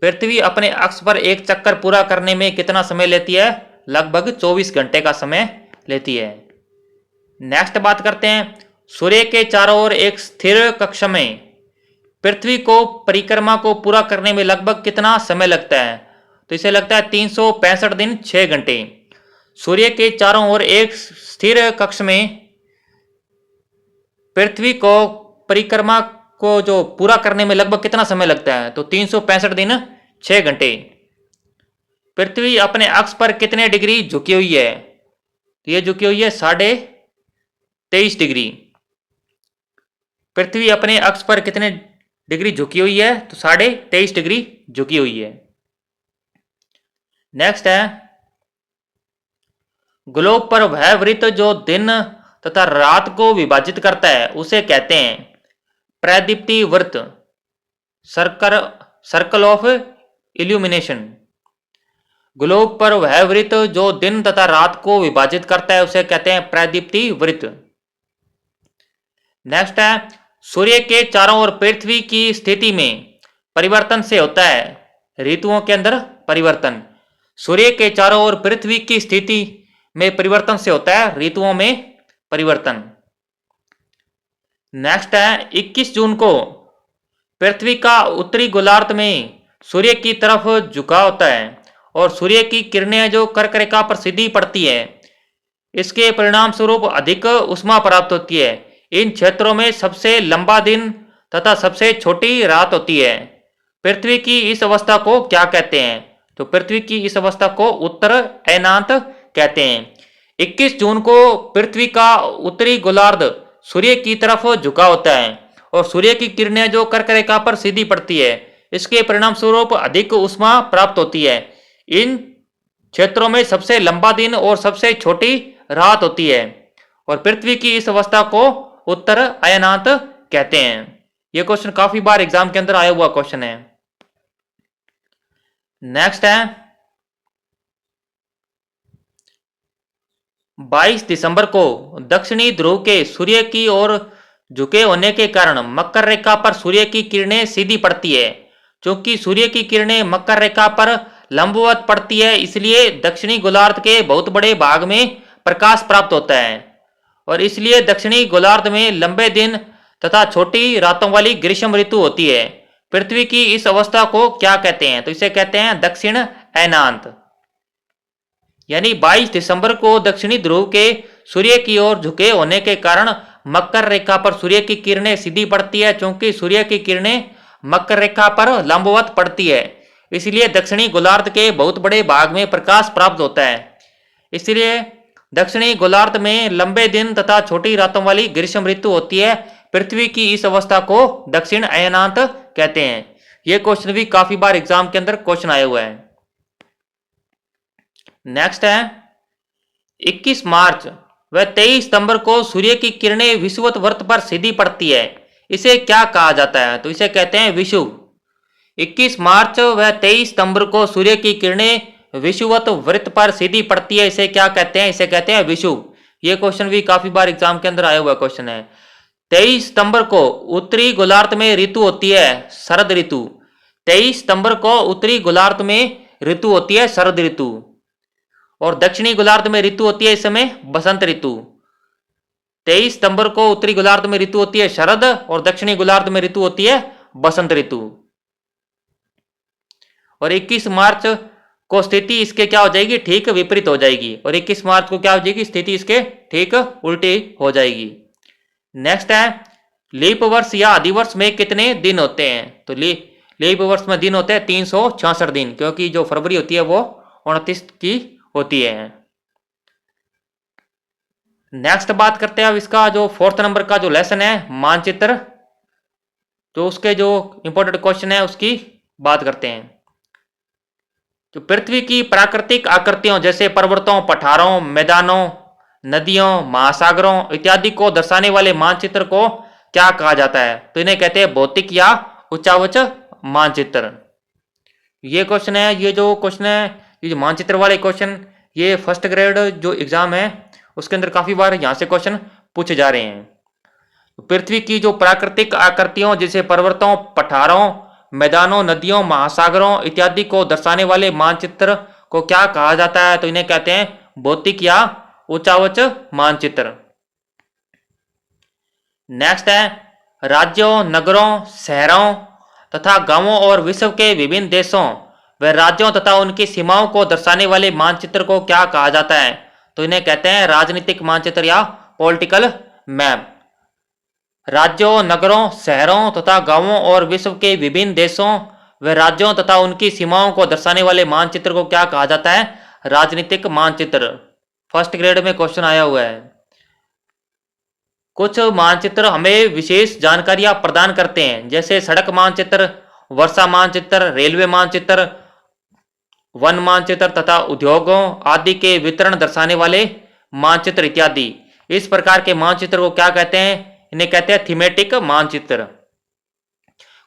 पृथ्वी अपने अक्ष पर एक चक्कर पूरा करने में कितना समय लेती है? लगभग 24 घंटे का समय लेती है। नेक्स्ट बात करते हैं, सूर्य के चारों ओर एक स्थिर कक्ष में पृथ्वी को परिक्रमा को पूरा करने में लगभग कितना समय लगता है? तो इसे लगता है 365 दिन 6 घंटे। सूर्य के चारों ओर एक स्थिर कक्ष में पृथ्वी को परिक्रमा को जो पूरा करने में लगभग कितना समय लगता है? तो 365 दिन 6 घंटे। पृथ्वी अपने अक्ष पर कितने डिग्री झुकी हुई है? तो ये झुकी हुई है 23.5 डिग्री। पृथ्वी अपने अक्ष पर कितने डिग्री झुकी हुई है? तो 23.5 डिग्री झुकी हुई है। नेक्स्ट है, ग्लोब पर वह वृत्त जो दिन तथा रात को विभाजित करता है उसे कहते हैं प्रदीप्ति वृत्त, सर्कल ऑफ इल्यूमिनेशन। ग्लोब पर वह वृत्त जो दिन तथा रात को विभाजित करता है उसे कहते हैं प्रदीप्ति वृत्त। नेक्स्ट है, सूर्य के चारों ओर पृथ्वी की स्थिति में परिवर्तन से होता है ऋतुओं के अंदर परिवर्तन। सूर्य के चारों ओर पृथ्वी की स्थिति में परिवर्तन से होता है ऋतुओं में परिवर्तन। नेक्स्ट है, 21 जून को पृथ्वी का उत्तरी गोलार्ध में सूर्य की तरफ झुकाव होता है और सूर्य की किरणें जो कर्क रेखा पर सीधी पड़ती है, इसके परिणाम स्वरूप अधिक उष्मा प्राप्त होती है। इन क्षेत्रों में सबसे लंबा दिन तथा सबसे छोटी रात होती है। पृथ्वी की इस अवस्था को क्या कहते हैं? तो पृथ्वी की इस अवस्था को उत्तर अयनांत कहते हैं। 21 जून को पृथ्वी का उत्तरी गोलार्ध सूर्य की तरफ झुका होता है और सूर्य की किरणें जो कर्क रेखा पर सीधी पड़ती है, इसके परिणाम स्वरूप अधिक उष्मा प्राप्त होती है। इन क्षेत्रों में सबसे लंबा दिन और सबसे छोटी रात होती है और पृथ्वी की इस अवस्था को उत्तर अयनांत कहते हैं। यह क्वेश्चन काफी बार एग्जाम के अंदर आया हुआ क्वेश्चन है। नेक्स्ट है, 22 दिसंबर को दक्षिणी ध्रुव के सूर्य की ओर झुके होने के कारण मकर रेखा पर सूर्य की किरणें सीधी पड़ती है। क्योंकि सूर्य की किरणें मकर रेखा पर लंबवत पड़ती है, इसलिए दक्षिणी गोलार्ध के बहुत बड़े भाग में प्रकाश प्राप्त होता है और इसलिए दक्षिणी गोलार्ध में लंबे दिन तथा छोटी रातों वाली ग्रीष्म ऋतु होती है। पृथ्वी की इस अवस्था को क्या कहते हैं? तो इसे कहते हैं दक्षिण अयनांत। यानी 22 दिसंबर को दक्षिणी ध्रुव के सूर्य की ओर झुके होने के कारण मकर रेखा पर सूर्य की किरणें सीधी पड़ती है। क्योंकि सूर्य की किरणें मकर रेखा पर लंबवत पड़ती है, इसलिए दक्षिणी गोलार्ध के बहुत बड़े भाग में प्रकाश प्राप्त होता है। इसलिए दक्षिणी गोलार्ध में लंबे दिन तथा छोटी रातों वाली ग्रीष्म ऋतु होती है। पृथ्वी की इस अवस्था को दक्षिण अयनांत कहते हैं। यह क्वेश्चन भी काफी बार एग्जाम के अंदर क्वेश्चन आया हुआ है। नेक्स्ट है, 21 मार्च व 23 सितंबर को सूर्य की किरणें विषुवत वृत्त पर सीधी पड़ती है, इसे क्या कहा जाता है? तो इसे कहते हैं विषुव। 21 मार्च व 23 सितंबर को सूर्य की किरणें विषुवत वृत्त पर सीधी पड़ती है, इसे क्या कहते हैं? इसे कहते हैं विषुव। यह क्वेश्चन भी काफी बार एग्जाम के अंदर आया हुआ क्वेश्चन है। 23 सितंबर को उत्तरी गोलार्ध में ऋतु होती है शरद ऋतु। 23 सितंबर को उत्तरी गोलार्ध में ऋतु होती है शरद ऋतु और दक्षिणी गोलार्ध में ऋतु होती है इस समय बसंत ऋतु। 23 सितंबर को उत्तरी गोलार्ध में ऋतु होती है शरद और दक्षिणी गोलार्ध में ऋतु होती है बसंत ऋतु। और 21 मार्च को स्थिति इसके क्या हो जाएगी? ठीक विपरीत हो जाएगी। और 21 मार्च को क्या हो जाएगी? स्थिति इसके ठीक उल्टी हो जाएगी। नेक्स्ट है, लीप वर्ष या अधिवर्ष में कितने दिन होते हैं? तो लीप वर्ष में दिन होते हैं 366 दिन, क्योंकि जो फरवरी होती है वो 29 की होती है। नेक्स्ट बात करते हैं अब इसका जो 4th नंबर का जो लेसन है मानचित्र, तो उसके जो इंपॉर्टेंट क्वेश्चन है उसकी बात करते हैं। तो पृथ्वी की प्राकृतिक आकृतियों जैसे पर्वतों, पठारों, मैदानों, नदियों, महासागरों इत्यादि को दर्शाने वाले मानचित्र को क्या कहा जाता है? तो इन्हें कहते हैं भौतिक या उच्चावच मानचित्र। ये क्वेश्चन है, ये जो क्वेश्चन है, ये जो मानचित्र वाले क्वेश्चन, ये फर्स्ट ग्रेड जो एग्जाम है उसके अंदर काफी बार यहां से क्वेश्चन पूछे जा रहे हैं। पृथ्वी की जो प्राकृतिक आकृतियों जैसे पर्वतों, पठारों, मैदानों, नदियों, महासागरों इत्यादि को दर्शाने वाले मानचित्र को क्या कहा जाता है? तो इन्हें कहते हैं भौतिक या उचावच मानचित्र। नेक्स्ट है राज्यों, नगरों, शहरों तथा गांवों और विश्व के विभिन्न देशों व राज्यों तथा उनकी सीमाओं को दर्शाने वाले मानचित्र को क्या कहा जाता है? तो इन्हें कहते हैं राजनीतिक मानचित्र या पॉलिटिकल मैप। राज्यों, नगरों, शहरों तथा गांवों और विश्व के विभिन्न देशों व राज्यों तथा उनकी सीमाओं को दर्शाने वाले मानचित्र को क्या कहा जाता है? राजनीतिक मानचित्र। फर्स्ट ग्रेड में क्वेश्चन आया हुआ है। कुछ मानचित्र हमें विशेष जानकारियां प्रदान करते हैं, जैसे सड़क मानचित्र, वर्षा मानचित्र, रेलवे मानचित्र, वन मानचित्र तथा उद्योगों आदि के वितरण दर्शाने वाले मानचित्र इत्यादि। इस प्रकार के मानचित्र को क्या कहते हैं? इन्हें कहते हैं थीमेटिक मानचित्र।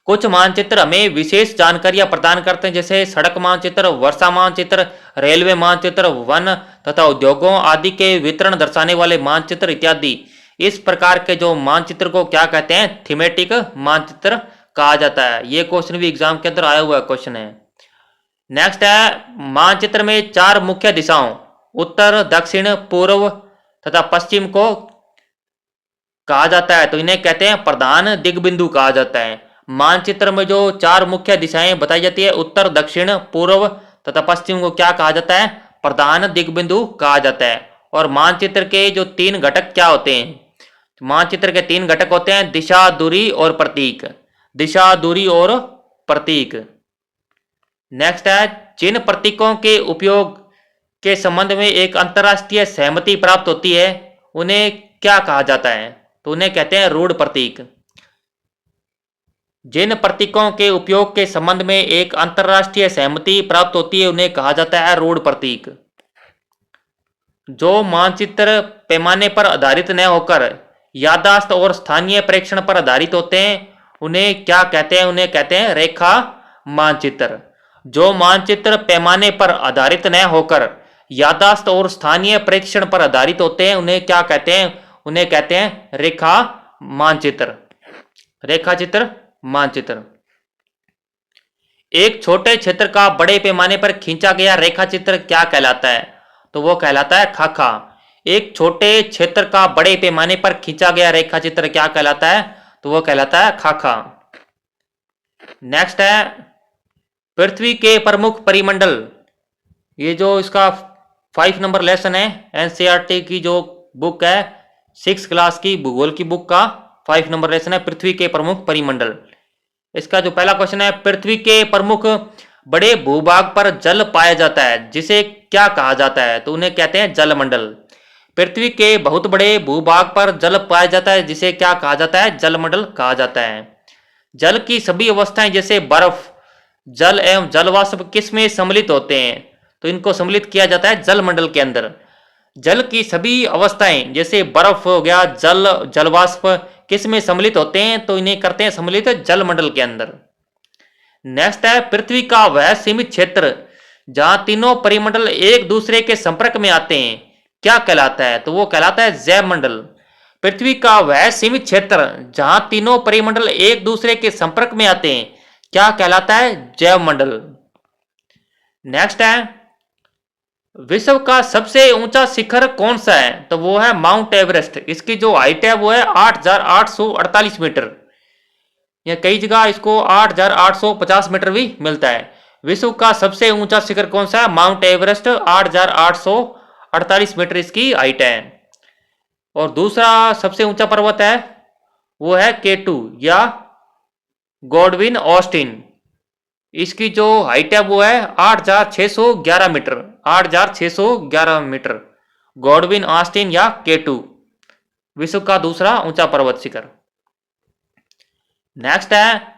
कुछ मानचित्र हमें विशेष जानकारियां प्रदान करते हैं, जैसे सड़क मानचित्र, वर्षा मानचित्र, रेलवे मानचित्र, वन तथा उद्योगों आदि के वितरण दर्शाने वाले मानचित्र इत्यादि। इस प्रकार के जो मानचित्र को क्या कहते हैं? थीमेटिक मानचित्र कहा जाता है। ये क्वेश्चन भी एग्जाम के अंदर आया हुआ क्वेश्चन है। नेक्स्ट है मानचित्र में 4 मुख्य दिशाओं उत्तर, दक्षिण, पूर्व तथा पश्चिम को कहा जाता है। तो इन्हें कहते हैं प्रधान दिग्बिंदु कहा जाता है। मानचित्र में जो 4 मुख्य दिशाएं बताई जाती है उत्तर, दक्षिण, पूर्व तथा पश्चिम को क्या कहा जाता है? प्रधान दिग्बिंदु कहा जाता है। और मानचित्र के जो 3 घटक क्या होते हैं? मानचित्र के 3 घटक होते हैं दिशा, दूरी और प्रतीक। दिशा, दूरी और प्रतीक। नेक्स्ट है जिन प्रतीकों के उपयोग के संबंध में एक अंतरराष्ट्रीय सहमति प्राप्त होती है उन्हें क्या कहा जाता है? तो उन्हें कहते हैं रूढ़ प्रतीक। जिन प्रतीकों के उपयोग के संबंध में एक अंतरराष्ट्रीय सहमति प्राप्त होती है उन्हें कहा जाता है रूढ़ प्रतीक। जो मानचित्र पैमाने पर आधारित न होकर याददाश्त और स्थानीय प्रेक्षण पर आधारित होते हैं उन्हें क्या कहते हैं? उन्हें कहते हैं रेखा मानचित्र। जो मानचित्र पैमाने पर आधारित न होकर याददाश्त और स्थानीय प्रेक्षण पर आधारित होते हैं उन्हें क्या कहते हैं? उन्हें कहते हैं रेखा मानचित्र। रेखाचित्र मानचित्र। एक छोटे क्षेत्र का बड़े पैमाने पर खींचा गया रेखाचित्र क्या कहलाता है? तो वो कहलाता है खाका। एक छोटे क्षेत्र का बड़े पैमाने पर खींचा गया रेखाचित्र क्या कहलाता है? तो वो कहलाता है खाका। नेक्स्ट है पृथ्वी के प्रमुख परिमंडल। ये जो इसका 5 नंबर लेसन है एनसीईआरटी की जो बुक है 6 क्लास की भूगोल की बुक का 5 नंबर लेसन है पृथ्वी के प्रमुख परिमंडल। इसका जो पहला क्वेश्चन है पृथ्वी के प्रमुख बड़े भूभाग पर जल पाया जाता है जिसे क्या कहा जाता है? तो उन्हें कहते हैं जलमंडल। पृथ्वी के बहुत बड़े भूभाग पर जल पाया जाता है जिसे क्या कहा जाता है? जलमंडल कहा जाता है। जल की सभी अवस्थाएं जैसे बर्फ, जल एवं जलवाष्प किस में सम्मिलित होते हैं? तो इनको सम्मिलित किया जाता है जलमंडल के अंदर। जल की सभी अवस्थाएं जैसे बर्फ हो गया, जल, जलवाष्प किस में सम्मिलित होते हैं? तो इन्हें करते हैं सम्मिलित जलमंडल के अंदर। नेक्स्ट है पृथ्वी का वह सीमित क्षेत्र जहां तीनों परिमंडल एक दूसरे के संपर्क में आते हैं क्या कहलाता है? तो वो कहलाता है जैव मंडल। पृथ्वी का वह सीमित क्षेत्र जहां तीनों परिमंडल एक दूसरे के संपर्क में आते हैं क्या कहलाता है? जैव मंडल। नेक्स्ट है विश्व का सबसे ऊंचा शिखर कौन सा है? तो वो है माउंट एवरेस्ट। इसकी जो हाइट है वो है 8,848 मीटर। या कई जगह इसको 8,850 मीटर भी मिलता है। विश्व का सबसे ऊंचा शिखर कौन सा है? Mount Everest. 8,848 मीटर इसकी हाइट है। और दूसरा सबसे ऊंचा पर्वत है वो है K2 या गॉडविन ऑस्टिन। इसकी जो हाइट है वो है 8,611 मीटर। 8,611 मीटर गॉडविन ऑस्टिन या K2 विश्व का दूसरा ऊंचा पर्वत शिखर। नेक्स्ट है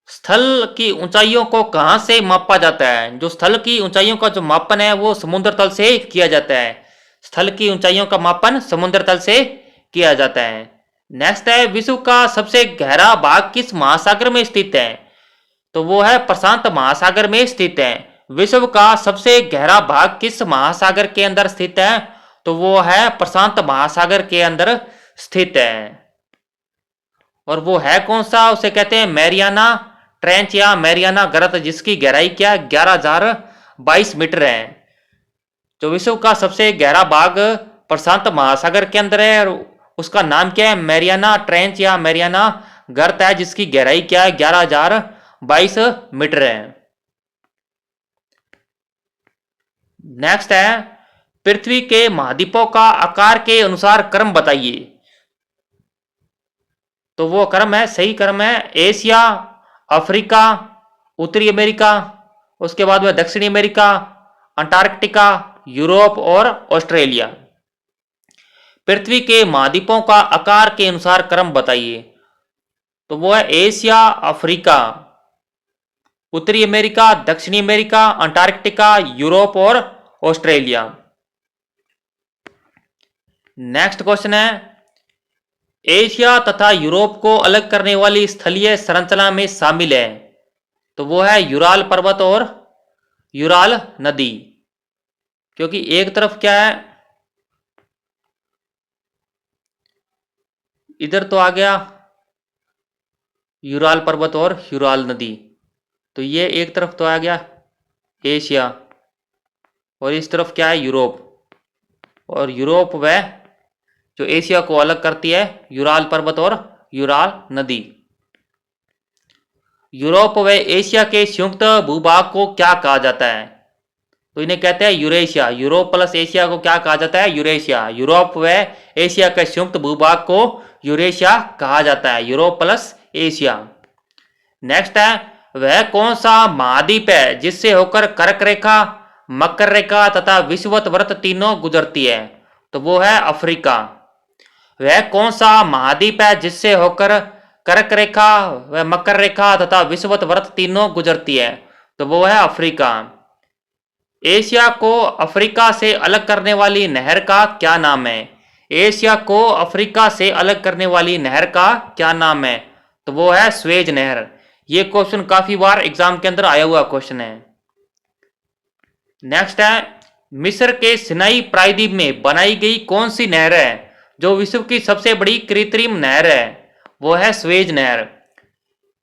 स्थल की ऊंचाइयों को कहां से मापा जाता है? जो स्थल की ऊंचाइयों का जो मापन है वो समुद्र तल से किया जाता है। स्थल की ऊंचाइयों का मापन समुद्र तल से किया जाता है। नेक्स्ट है विश्व का सबसे गहरा भाग किस महासागर में स्थित है? तो वो है प्रशांत महासागर में स्थित है। विश्व का सबसे गहरा भाग किस महासागर के अंदर स्थित है? तो वो है प्रशांत महासागर के अंदर स्थित है। और वो है कौन सा? उसे कहते हैं मैरियाना ट्रेंच या मैरियाना गर्त जिसकी गहराई क्या है 11,022 मीटर है। जो विश्व का सबसे गहरा भाग प्रशांत महासागर के अंदर है और उसका नाम क्या है मैरियाना ट्रेंच या मैरियाना गर्त है जिसकी गहराई क्या है 11,022 मीटर है। नेक्स्ट है पृथ्वी के महाद्वीपों का आकार के अनुसार क्रम बताइए। तो वो क्रम है, सही क्रम है एशिया, अफ्रीका, उत्तरी अमेरिका, उसके बाद में दक्षिणी अमेरिका, अंटार्कटिका, यूरोप और ऑस्ट्रेलिया। पृथ्वी के महाद्वीपों का आकार के अनुसार क्रम बताइए। तो वो है एशिया, अफ्रीका, उत्तरी अमेरिका, दक्षिणी अमेरिका, अंटार्कटिका, यूरोप और ऑस्ट्रेलिया। नेक्स्ट क्वेश्चन है एशिया तथा यूरोप को अलग करने वाली स्थलीय संरचना में शामिल है। तो वो है यूराल पर्वत और यूराल नदी। क्योंकि एक तरफ क्या है, इधर तो आ गया यूराल पर्वत और यूराल नदी, तो ये एक तरफ तो आ गया एशिया और इस तरफ क्या है यूरोप। और यूरोप वह जो एशिया को अलग करती है यूराल पर्वत और यूराल नदी। यूरोप व एशिया के संयुक्त भूभाग को क्या कहा जाता है। तो इन्हें कहते हैं यूरेशिया। यूरोप प्लस एशिया को क्या कहा जाता है यूरेशिया। यूरोप व एशिया के संयुक्त भूभाग को यूरेशिया कहा जाता है, यूरोप प्लस एशिया। नेक्स्ट है वह कौन सा महाद्वीप है जिससे होकर कर्क रेखा, मकर रेखा तथा विषुवत व्रत तीनों गुजरती है। तो वो है अफ्रीका। वह कौन सा महाद्वीप है जिससे होकर कर्क रेखा व मकर रेखा तथा विषुवत व्रत तीनों गुजरती है। तो वो है अफ्रीका। एशिया को अफ्रीका से अलग करने वाली नहर का क्या नाम है। एशिया को अफ्रीका से अलग करने वाली नहर का क्या नाम है। तो वो है स्वेज नहर। ये क्वेश्चन काफी बार एग्जाम के अंदर आया हुआ क्वेश्चन है। नेक्स्ट है मिस्र के सिनाई प्रायद्वीप में बनाई गई कौन सी नहर है जो विश्व की सबसे बड़ी कृत्रिम नहर है। वो है स्वेज नहर।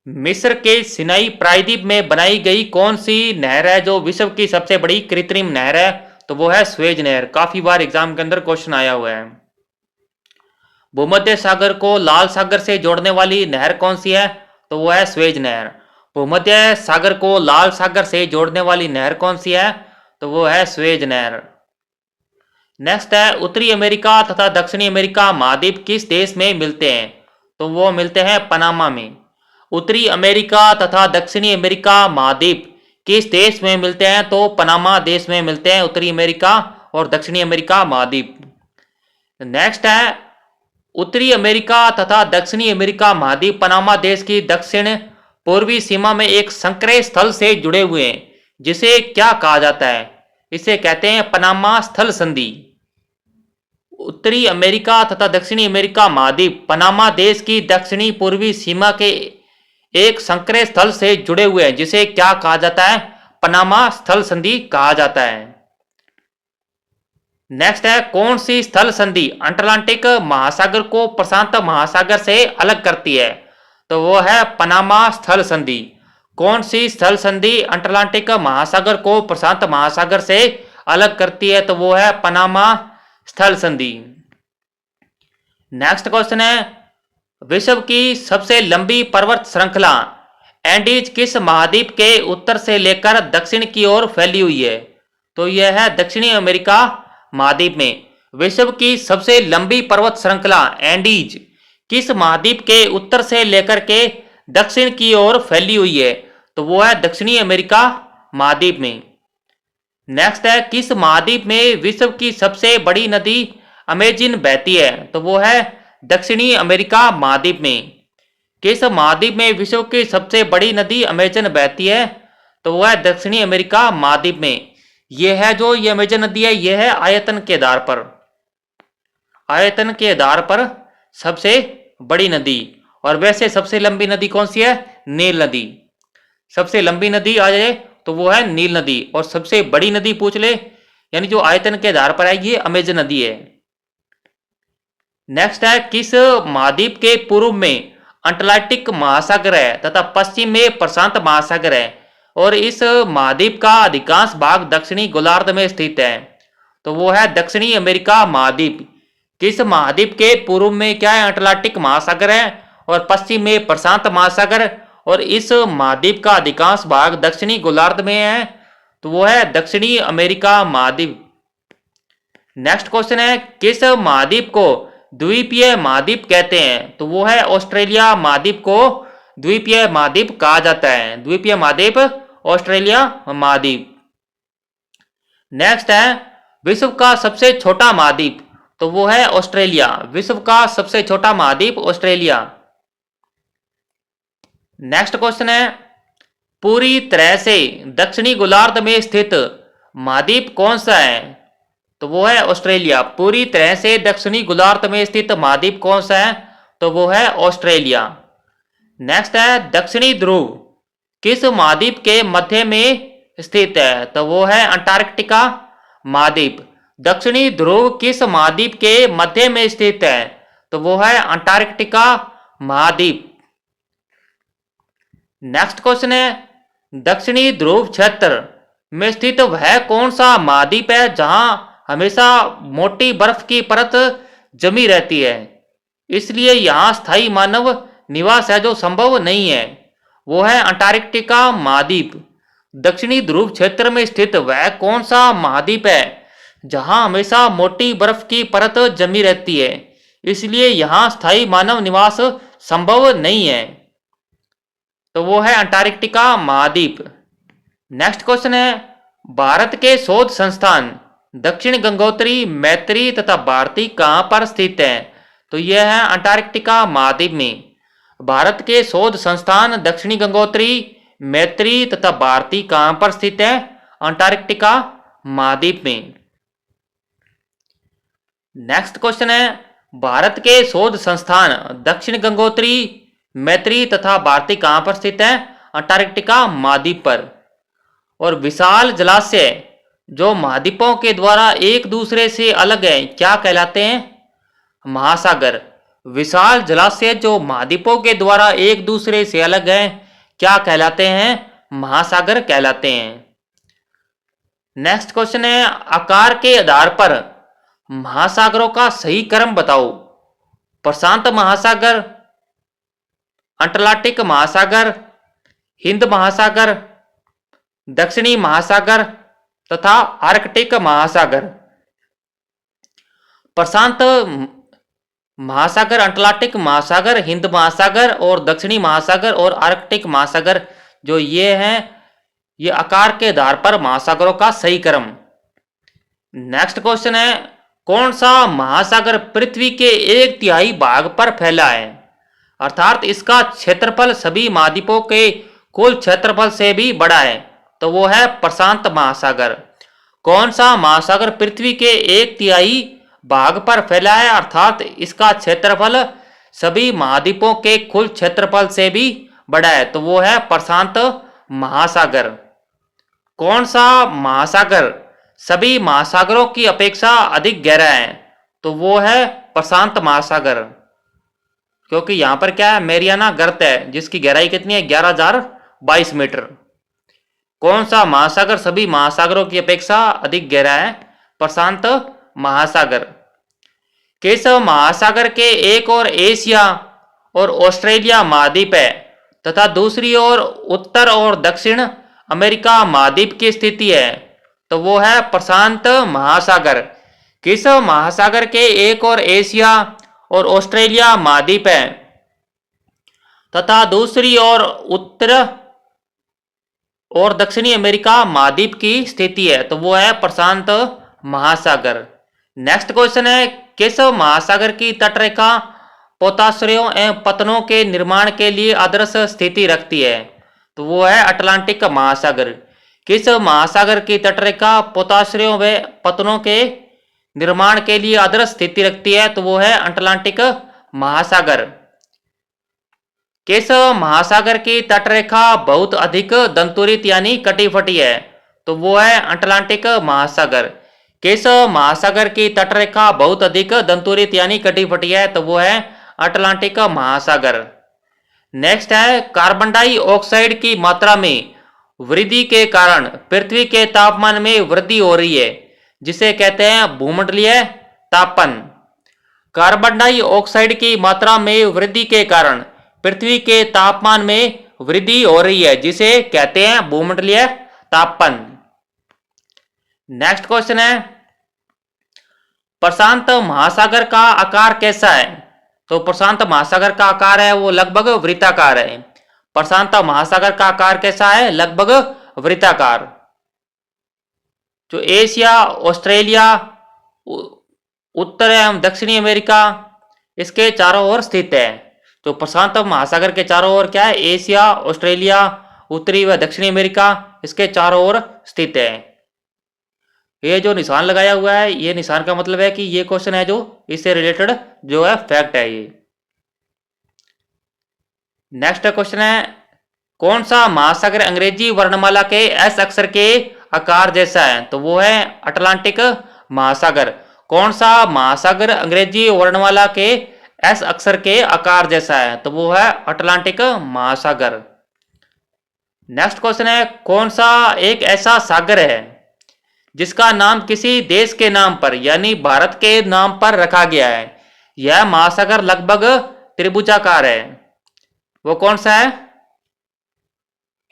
मिस्र के सिनाई प्रायद्वीप में बनाई गई कौन सी नहर है जो विश्व की सबसे बड़ी कृत्रिम नहर है। तो वो है स्वेज नहर। काफी बार एग्जाम के अंदर क्वेश्चन आया हुआ है। भूमध्य सागर को लाल सागर से जोड़ने वाली नहर कौन सी है। तो वो है स्वेज नहर। भूमध्य सागर को लाल सागर से जोड़ने वाली नहर कौन सी है। तो वो है स्वेज नहर। नेक्स्ट है उत्तरी अमेरिका तथा दक्षिणी अमेरिका महाद्वीप किस देश में मिलते हैं। तो वो मिलते हैं पनामा में। उत्तरी अमेरिका तथा दक्षिणी अमेरिका महाद्वीप किस देश में मिलते हैं। तो पनामा देश में मिलते हैं उत्तरी अमेरिका और दक्षिणी अमेरिका महाद्वीप। नेक्स्ट है उत्तरी अमेरिका तथा दक्षिणी अमेरिका महाद्वीप पनामा देश की दक्षिण पूर्वी सीमा में एक संक्रय स्थल से जुड़े हुए हैं जिसे क्या कहा जाता है। इसे कहते हैं पनामा स्थल संधि। उत्तरी अमेरिका तथा दक्षिणी अमेरिका महाद्वीप पनामा देश की दक्षिणी पूर्वी सीमा के एक संक्रय स्थल से जुड़े हुए हैं जिसे क्या कहा जाता है पनामा स्थल संधि कहा जाता है। नेक्स्ट है कौन सी स्थल संधि अटलांटिक महासागर को प्रशांत महासागर से अलग करती है। तो वो है पनामा स्थल संधि। कौन सी स्थल संधि अटलांटिक महासागर को प्रशांत महासागर से अलग करती है। तो वो है पनामा स्थल संधि। नेक्स्ट क्वेश्चन है विश्व की सबसे लंबी पर्वत श्रृंखला एंडीज किस महाद्वीप के उत्तर से लेकर दक्षिण की ओर फैली हुई है। तो यह है दक्षिणी अमेरिका महाद्वीप में। विश्व की सबसे लंबी पर्वत श्रृंखला एंडीज किस महाद्वीप के उत्तर से लेकर के दक्षिण की ओर फैली हुई है। तो वो है दक्षिणी अमेरिका महाद्वीप में। नेक्स्ट है किस महाद्वीप में विश्व की सबसे बड़ी नदी अमेजन बहती है। तो वो है दक्षिणी अमेरिका महाद्वीप में। किस महाद्वीप में विश्व की सबसे बड़ी नदी अमेजन बहती है। तो वो है दक्षिणी अमेरिका महाद्वीप में। यह है जो ये अमेजन नदी है यह है आयतन के आधार पर, आयतन के आधार पर सबसे बड़ी नदी। और वैसे सबसे लंबी नदी कौन सी है नील नदी। सबसे लंबी नदी आ जाए तो वो है नील नदी और सबसे बड़ी नदी पूछ ले यानी जो आयतन के आधार पर है ये अमेजन नदी है। नेक्स्ट है किस महाद्वीप के पूर्व में अटलांटिक महासागर है तथा पश्चिम में प्रशांत महासागर है और इस महाद्वीप का अधिकांश भाग दक्षिणी गोलार्ध में स्थित है। तो वो है दक्षिणी अमेरिका महाद्वीप। किस महाद्वीप के पूर्व में क्या है? अटलांटिक महासागर है और पश्चिम में प्रशांत महासागर और इस महाद्वीप का अधिकांश भाग दक्षिणी गोलार्ध में है। तो वो है दक्षिणी अमेरिका महाद्वीप। नेक्स्ट क्वेश्चन है, किस महाद्वीप को द्वीपीय महाद्वीप कहते हैं? तो वो है ऑस्ट्रेलिया महाद्वीप को द्वीपीय महाद्वीप कहा जाता है। द्वीपीय महाद्वीप ऑस्ट्रेलिया महाद्वीप। नेक्स्ट है, विश्व का सबसे छोटा महाद्वीप? तो वो है ऑस्ट्रेलिया। विश्व का सबसे छोटा महाद्वीप ऑस्ट्रेलिया। नेक्स्ट क्वेश्चन है, पूरी तरह से दक्षिणी गोलार्ध में स्थित महाद्वीप कौन सा है? तो वो है ऑस्ट्रेलिया। पूरी तरह से दक्षिणी गोलार्ध में स्थित महाद्वीप कौन सा है? तो वो है ऑस्ट्रेलिया। नेक्स्ट है, दक्षिणी ध्रुव किस महाद्वीप के मध्य में स्थित है? तो वो है अंटार्कटिका महाद्वीप। दक्षिणी ध्रुव किस महाद्वीप के मध्य में स्थित है? तो वो है अंटार्कटिका महाद्वीप। नेक्स्ट क्वेश्चन है, दक्षिणी ध्रुव क्षेत्र में स्थित वह कौन सा महाद्वीप है जहां हमेशा मोटी बर्फ की परत जमी रहती है, इसलिए यहां स्थायी मानव निवास है जो संभव नहीं है? वो है अंटार्कटिका महाद्वीप। दक्षिणी ध्रुव क्षेत्र में स्थित वह कौन सा महाद्वीप है जहां हमेशा मोटी बर्फ की परत जमी रहती है, इसलिए यहां स्थायी मानव निवास संभव नहीं है? तो वो है अंटार्कटिका महाद्वीप। नेक्स्ट क्वेश्चन है, भारत के शोध संस्थान दक्षिण गंगोत्री, मैत्री तथा भारती कहां पर स्थित है? तो यह है अंटार्कटिका महाद्वीप में। भारत के शोध संस्थान दक्षिणी गंगोत्री, मैत्री तथा भारती कहां पर स्थित है? अंटार्कटिका महाद्वीप में। नेक्स्ट क्वेश्चन है, भारत के शोध संस्थान दक्षिण गंगोत्री, मैत्री तथा भारती कहां पर स्थित है? अंटार्कटिका महाद्वीप पर। और विशाल जलाशय जो महाद्वीपों के द्वारा एक दूसरे से अलग है क्या कहलाते हैं? महासागर। विशाल जलाशय जो महाद्वीपों के द्वारा एक दूसरे से अलग है क्या कहलाते हैं? महासागर कहलाते हैं। नेक्स्ट क्वेश्चन है, आकार के आधार पर महासागरों का सही क्रम बताओ। प्रशांत महासागर, अटलांटिक महासागर, हिंद महासागर, दक्षिणी महासागर तथा आर्कटिक महासागर। प्रशांत महासागर, अटलांटिक महासागर, हिंद महासागर और दक्षिणी महासागर और आर्कटिक महासागर जो ये हैं, ये आकार के आधार पर महासागरों का सही क्रम। नेक्स्ट क्वेश्चन है, कौन सा महासागर पृथ्वी के 1/3 भाग पर फैला है, अर्थात इसका क्षेत्रफल सभी महाद्वीपों के कुल क्षेत्रफल से भी बड़ा है? तो वो है प्रशांत महासागर। कौन सा महासागर पृथ्वी के 1/3 भाग पर फैला है, अर्थात इसका क्षेत्रफल सभी महाद्वीपों के कुल क्षेत्रफल से भी बड़ा है? तो वो है प्रशांत महासागर। कौन सा महासागर सभी महासागरों की अपेक्षा अधिक गहरा है? तो वो है प्रशांत महासागर, क्योंकि यहां पर क्या है, मैरियाना गर्त है जिसकी गहराई कितनी है? 11,022 मीटर। कौन सा महासागर सभी महासागरों की अपेक्षा अधिक गहरा है? प्रशांत महासागर। किस महासागर के एक ओर एशिया और ऑस्ट्रेलिया महाद्वीप है तथा दूसरी ओर उत्तर और दक्षिण अमेरिका महाद्वीप की स्थिति है? तो वो है प्रशांत महासागर। किस महासागर के एक ओर एशिया और ऑस्ट्रेलिया महाद्वीप है तथा दूसरी ओर उत्तर और दक्षिणी अमेरिका महाद्वीप की स्थिति है? तो वो है प्रशांत महासागर। नेक्स्ट क्वेश्चन है, किस महासागर की तटरेखा पोताश्रयों एवं पतनों के निर्माण के लिए आदर्श स्थिति रखती है? तो वो है अटलांटिक महासागर। किस महासागर की तटरेखा पोताश्रयों व पतनों के निर्माण के लिए आदर्श स्थिति रखती है? तो वो है अटलांटिक महासागर। किस महासागर की तटरेखा बहुत अधिक दंतुरित यानी कटी फटी है? तो वो है अटलांटिक महासागर। किस महासागर की तटरेखा बहुत अधिक दंतुरित यानी कटी फटी है? तो वो है अटलांटिक महासागर। नेक्स्ट है कार्बन डाइऑक्साइड की मात्रा में वृद्धि के कारण पृथ्वी के तापमान में वृद्धि हो रही है, जिसे कहते हैं भूमंडलीय तापन। कार्बन डाइऑक्साइड की मात्रा में वृद्धि के कारण पृथ्वी के तापमान में वृद्धि हो रही है, जिसे कहते हैं भूमंडलीय तापन। नेक्स्ट क्वेश्चन है प्रशांत महासागर का आकार कैसा है? तो प्रशांत महासागर का आकार है वो लगभग वृत्ताकार है। प्रशांत महासागर का आकार कैसा है? लगभग वृत्ताकार। जो एशिया, ऑस्ट्रेलिया, उत्तर एवं दक्षिणी अमेरिका इसके चारों ओर स्थित है। तो प्रशांत महासागर के चारों ओर क्या है? एशिया, ऑस्ट्रेलिया, उत्तरी व दक्षिणी अमेरिका इसके चारों ओर स्थित है। ये जो निशान लगाया हुआ है, ये निशान का मतलब है कि ये क्वेश्चन है जो इससे रिलेटेड जो है फैक्ट है ये। नेक्स्ट क्वेश्चन है कौन सा महासागर अंग्रेजी वर्णमाला के एस अक्षर के आकार जैसा है? तो वो है अटलांटिक महासागर। कौन सा महासागर अंग्रेजी वर्णमाला के एस अक्षर के आकार जैसा है? तो वो है अटलांटिक महासागर। नेक्स्ट क्वेश्चन है कौन सा एक ऐसा सागर है जिसका नाम किसी देश के नाम पर यानी भारत के नाम पर रखा गया है? यह महासागर लगभग त्रिभुजाकार है। वो कौन सा है?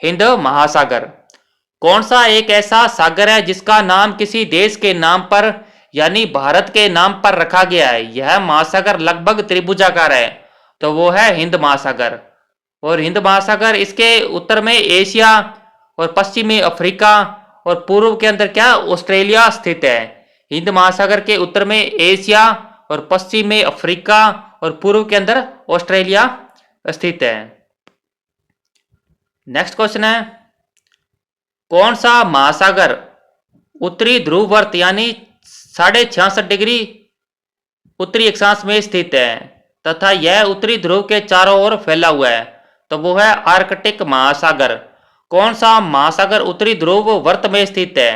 हिंद महासागर। कौन सा एक ऐसा सागर है जिसका नाम किसी देश के नाम पर यानी भारत के नाम पर रखा गया है? यह महासागर लगभग त्रिभुजाकार है। तो वो है हिंद महासागर। और हिंद महासागर इसके उत्तर में एशिया और पश्चिम में अफ्रीका और पूर्व के अंदर क्या ऑस्ट्रेलिया स्थित है। हिंद महासागर के उत्तर में एशिया और पश्चिम में अफ्रीका और पूर्व के अंदर ऑस्ट्रेलिया स्थित है। नेक्स्ट क्वेश्चन है कौन सा महासागर उत्तरी ध्रुववर्त यानी 66.5 डिग्री उत्तरी अक्षांश में स्थित है तथा यह उत्तरी ध्रुव के चारों ओर फैला हुआ है? तो वो है आर्कटिक महासागर। कौन सा महासागर उत्तरी ध्रुव वर्त में स्थित है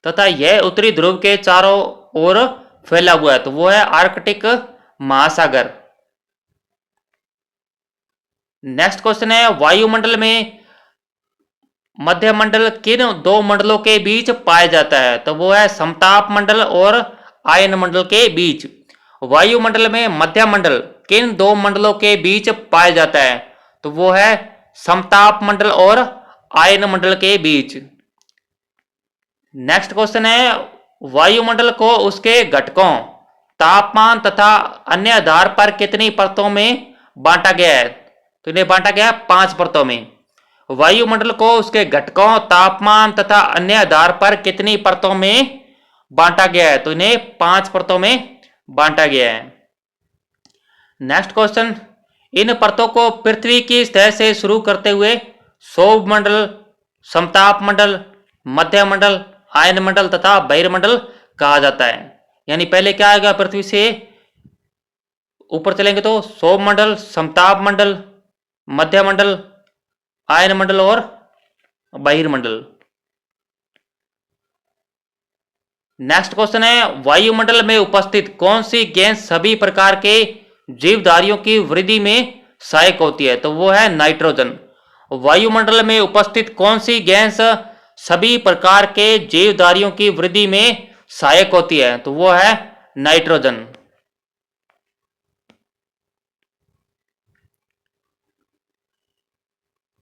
तथा यह उत्तरी ध्रुव के चारों ओर फैला हुआ है? तो वो है आर्कटिक महासागर। नेक्स्ट क्वेश्चन है वायुमंडल में मध्यमंडल किन दो मंडलों के बीच पाया जाता है? तो वो है समताप मंडल और आयन मंडल के बीच। वायुमंडल में मध्यमंडल किन दो मंडलों के बीच पाया जाता है? तो वो है समताप मंडल और आयन मंडल के बीच। नेक्स्ट क्वेश्चन है वायुमंडल को उसके घटकों तापमान तथा अन्य आधार पर कितनी परतों में बांटा गया है? तो इन्हें बांटा गया 5 परतों में। वायुमंडल को उसके घटकों तापमान तथा अन्य आधार पर कितनी परतों में बांटा गया है? तो इन्हें 5 परतों में बांटा गया है। नेक्स्ट क्वेश्चन इन परतों को पृथ्वी की सतह से शुरू करते हुए सौरमंडल, समताप मंडल, मध्यमंडल, आयन मंडल तथा बहिर्मंडल कहा जाता है। यानी पहले क्या आएगा? पृथ्वी से ऊपर चलेंगे तो सौरमंडल, समताप मंडल, मध्यमंडल, आयन मंडल और बहिर्मंडल। नेक्स्ट क्वेश्चन है वायुमंडल में उपस्थित कौन सी गैस सभी प्रकार के जीवधारियों की वृद्धि में सहायक होती है? तो वो है नाइट्रोजन। वायुमंडल में उपस्थित कौन सी गैस सभी प्रकार के जीवधारियों की वृद्धि में सहायक होती है? तो वो है नाइट्रोजन।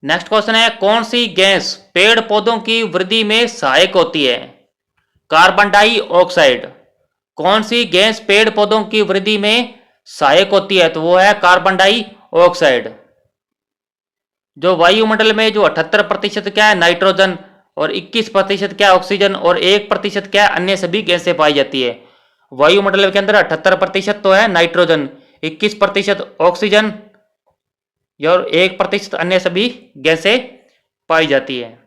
नेक्स्ट क्वेश्चन है कौन सी गैस पेड़ पौधों की वृद्धि में सहायक होती है? Carbon dioxide. कौन सी गैस पेड़ पौधों की वृद्धि में सहायक होती है? तो वो है कार्बन डाइऑक्साइड। जो वायुमंडल में जो 78% क्या है नाइट्रोजन और 21% क्या है ऑक्सीजन और 1% क्या है अन्य सभी गैसें पाई जाती है। वायुमंडल के अंदर 78% तो है नाइट्रोजन, 21% ऑक्सीजन और 1% अन्य सभी गैसें पाई जाती है।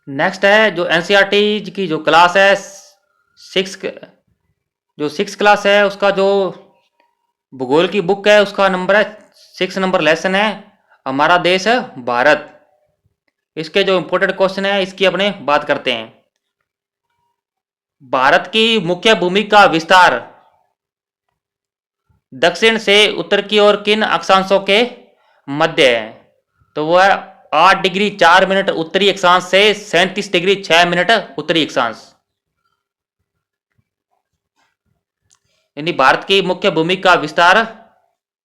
नेक्स्ट है जो एनसीईआरटी की जो क्लास है सिक्स क्लास है उसका जो भूगोल की बुक है उसका नंबर है 6 नंबर लेसन है हमारा देश है भारत। इसके जो इंपॉर्टेंट क्वेश्चन है इसकी अपने बात करते हैं। भारत की मुख्य भूमि का विस्तार दक्षिण से उत्तर की ओर किन अक्षांशों के मध्य है? तो वो है 8 डिग्री 4 मिनट उत्तरी अक्षांश से 37 डिग्री 6 मिनट उत्तरी अक्षांश। यानी भारत की मुख्य भूमि का विस्तार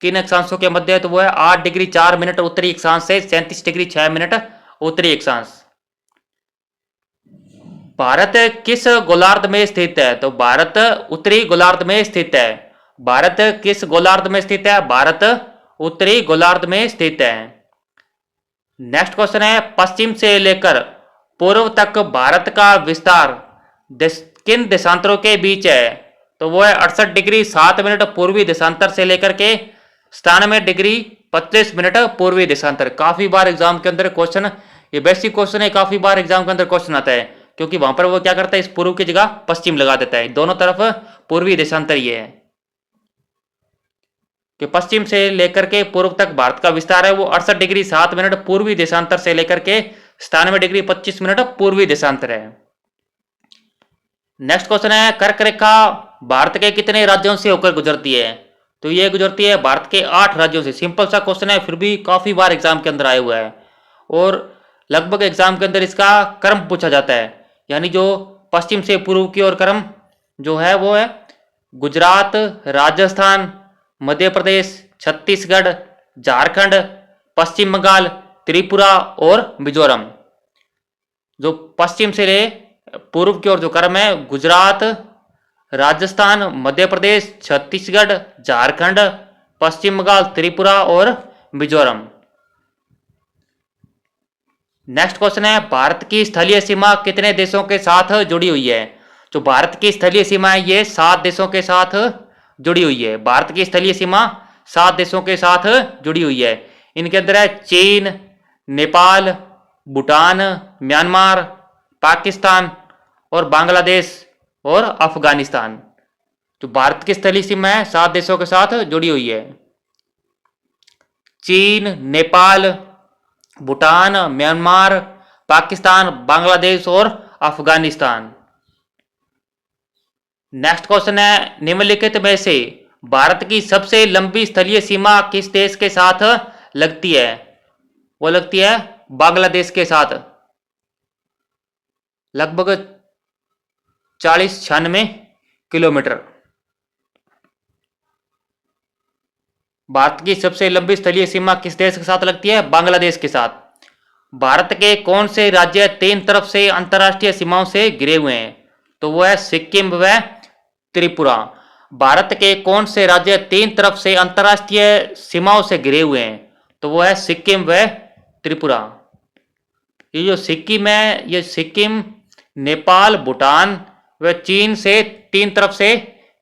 किन अक्षांशों के मध्य है? तो वो है 8 डिग्री 4 मिनट उत्तरी अक्षांश से 37 डिग्री 6 मिनट उत्तरी अक्षांश। भारत किस गोलार्ध में स्थित है? तो भारत उत्तरी गोलार्ध में स्थित है। भारत किस गोलार्ध में स्थित है? भारत उत्तरी गोलार्ध में स्थित है। नेक्स्ट क्वेश्चन है, पश्चिम से लेकर पूर्व तक भारत का विस्तार किन देशांतरों के बीच है? तो वो है 68 डिग्री 7 मिनट पूर्वी देशांतर से लेकर के 97 डिग्री 25 मिनट पूर्वी देशांतर। काफी बार एग्जाम के अंदर क्वेश्चन, ये बेसिक क्वेश्चन है, काफी बार एग्जाम के अंदर क्वेश्चन आता है, क्योंकि वहां पर वो क्या करता है, इस पूर्व की जगह पश्चिम लगा देता है। दोनों तरफ पूर्वी देशांतर ये है कि पश्चिम से लेकर के पूर्व तक भारत का विस्तार है वो 68 डिग्री 7 मिनट पूर्वी देशांतर से लेकर के 97 डिग्री 25 मिनट पूर्वी देशांतर है। नेक्स्ट क्वेश्चन है, कर्क रेखा भारत के कितने राज्यों से होकर गुजरती है? तो ये गुजरती है भारत के 8 राज्यों से। सिंपल सा क्वेश्चन है, फिर भी काफी बार एग्जाम के अंदर आया हुआ है और लगभग एग्जाम के अंदर इसका क्रम पूछा जाता है। यानी जो पश्चिम से पूर्व की ओर क्रम जो है वो है गुजरात, राजस्थान, मध्य प्रदेश, छत्तीसगढ़, झारखंड, पश्चिम बंगाल, त्रिपुरा और मिजोरम। जो पश्चिम से ले पूर्व की ओर जो क्रम है गुजरात, राजस्थान, मध्य प्रदेश, छत्तीसगढ़, झारखंड, पश्चिम बंगाल, त्रिपुरा और मिजोरम। नेक्स्ट क्वेश्चन है, भारत की स्थलीय सीमा कितने देशों के साथ जुड़ी हुई है? जो भारत की स्थलीय सीमा है ये 7 देशों के साथ जुड़ी हुई है। भारत की स्थलीय सीमा 7 देशों के साथ जुड़ी हुई है। इनके अंदर है चीन, नेपाल, भूटान, म्यांमार, पाकिस्तान और बांग्लादेश और अफगानिस्तान। जो भारत की स्थलीय सीमा है 7 देशों के साथ जुड़ी हुई है। चीन, नेपाल, भूटान, म्यांमार, पाकिस्तान, बांग्लादेश और अफगानिस्तान। नेक्स्ट क्वेश्चन है, निम्नलिखित में से भारत की सबसे लंबी स्थलीय सीमा किस देश के साथ लगती है? वो लगती है बांग्लादेश के साथ, लगभग 40-96 किलोमीटर। भारत की सबसे लंबी स्थलीय सीमा किस देश के साथ लगती है? बांग्लादेश के साथ। भारत के कौन से राज्य 3 तरफ से अंतरराष्ट्रीय सीमाओं से घिरे हुए हैं? तो वो है सिक्किम व त्रिपुरा। भारत के कौन से राज्य 3 तरफ से अंतरराष्ट्रीय सीमाओं से घिरे हुए हैं? तो वो है सिक्किम व त्रिपुरा। ये जो सिक्किम है ये सिक्किम नेपाल, भूटान व चीन से 3 तरफ से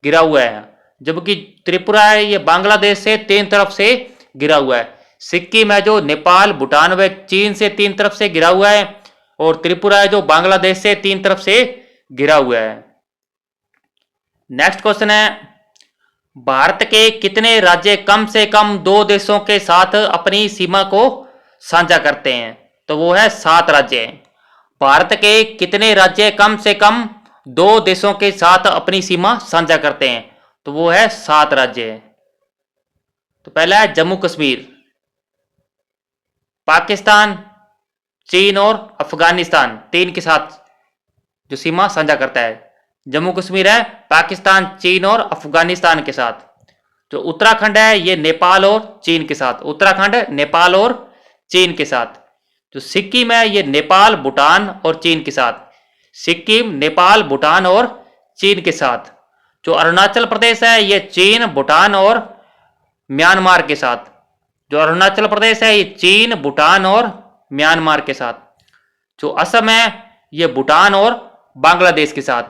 घिरा हुआ है, जबकि त्रिपुरा है ये बांग्लादेश से 3 तरफ से घिरा हुआ है। सिक्किम है जो नेपाल, भूटान व चीन से 3 तरफ से घिरा हुआ है और त्रिपुरा है जो बांग्लादेश से 3 तरफ से घिरा हुआ है। नेक्स्ट क्वेश्चन है, भारत के कितने राज्य कम से कम 2 देशों के साथ अपनी सीमा को साझा करते हैं? तो वो है 7 राज्य। भारत के कितने राज्य कम से कम 2 देशों के साथ अपनी सीमा साझा करते हैं? तो वो है 7 राज्य। तो पहला है जम्मू कश्मीर, पाकिस्तान, चीन और अफगानिस्तान 3 के साथ जो सीमा साझा करता है। जम्मू कश्मीर है पाकिस्तान, चीन और अफगानिस्तान के साथ। जो उत्तराखंड है ये नेपाल और चीन के साथ, उत्तराखंड नेपाल और चीन के साथ। जो सिक्किम है ये नेपाल, भूटान और चीन के साथ, सिक्किम, नेपाल, भूटान और चीन के साथ। जो अरुणाचल प्रदेश है ये चीन, भूटान और म्यांमार के साथ। जो अरुणाचल प्रदेश है ये चीन, भूटान और म्यांमार के साथ। जो असम है ये भूटान और बांग्लादेश के साथ।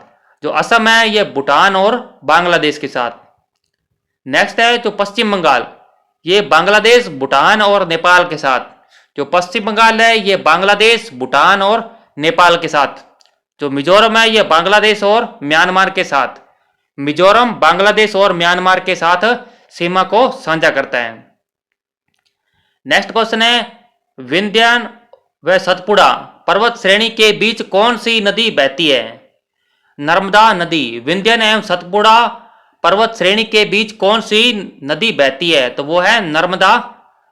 जो असम है ये भूटान और बांग्लादेश के साथ। नेक्स्ट है जो पश्चिम बंगाल, ये बांग्लादेश, भूटान और नेपाल के साथ। जो पश्चिम बंगाल है ये बांग्लादेश, भूटान और नेपाल के साथ। जो मिजोरम है ये बांग्लादेश और म्यांमार के साथ। मिजोरम बांग्लादेश और म्यांमार के साथ सीमा को साझा करता है। नेक्स्ट क्वेश्चन है, विंध्य व सतपुड़ा पर्वत श्रेणी के बीच कौन सी नदी बहती है? नर्मदा नदी। विंध्य एवं सतपुड़ा पर्वत श्रेणी के बीच कौन सी नदी बहती है? तो वो है नर्मदा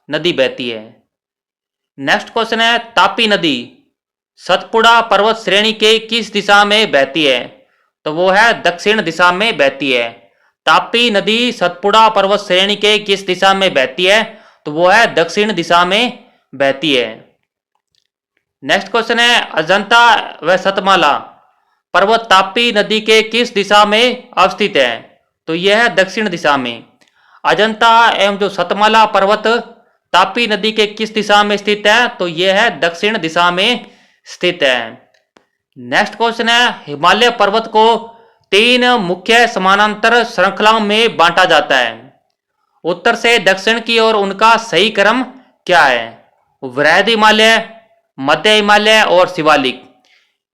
नदी बहती है। नेक्स्ट क्वेश्चन है तापी नदी सतपुड़ा पर्वत श्रेणी के किस दिशा में बहती है? तो वो है दक्षिण दिशा में बहती है। तापी नदी सतपुड़ा पर्वत श्रेणी के किस दिशा में बहती है? तो वो है दक्षिण दिशा में बहती है। नेक्स्ट क्वेश्चन है अजंता व सतमाला पर्वत तापी नदी के किस दिशा में अवस्थित है? तो यह है दक्षिण दिशा में। अजंता एवं जो सतमाला पर्वत तापी नदी के किस दिशा में स्थित है? तो यह है दक्षिण दिशा में स्थित है। नेक्स्ट क्वेश्चन है हिमालय पर्वत को 3 मुख्य समानांतर श्रृंखलाओं में बांटा जाता है। उत्तर से दक्षिण की ओर उनका सही क्रम क्या है? वृहद हिमालय, मध्य हिमालय और शिवालिक।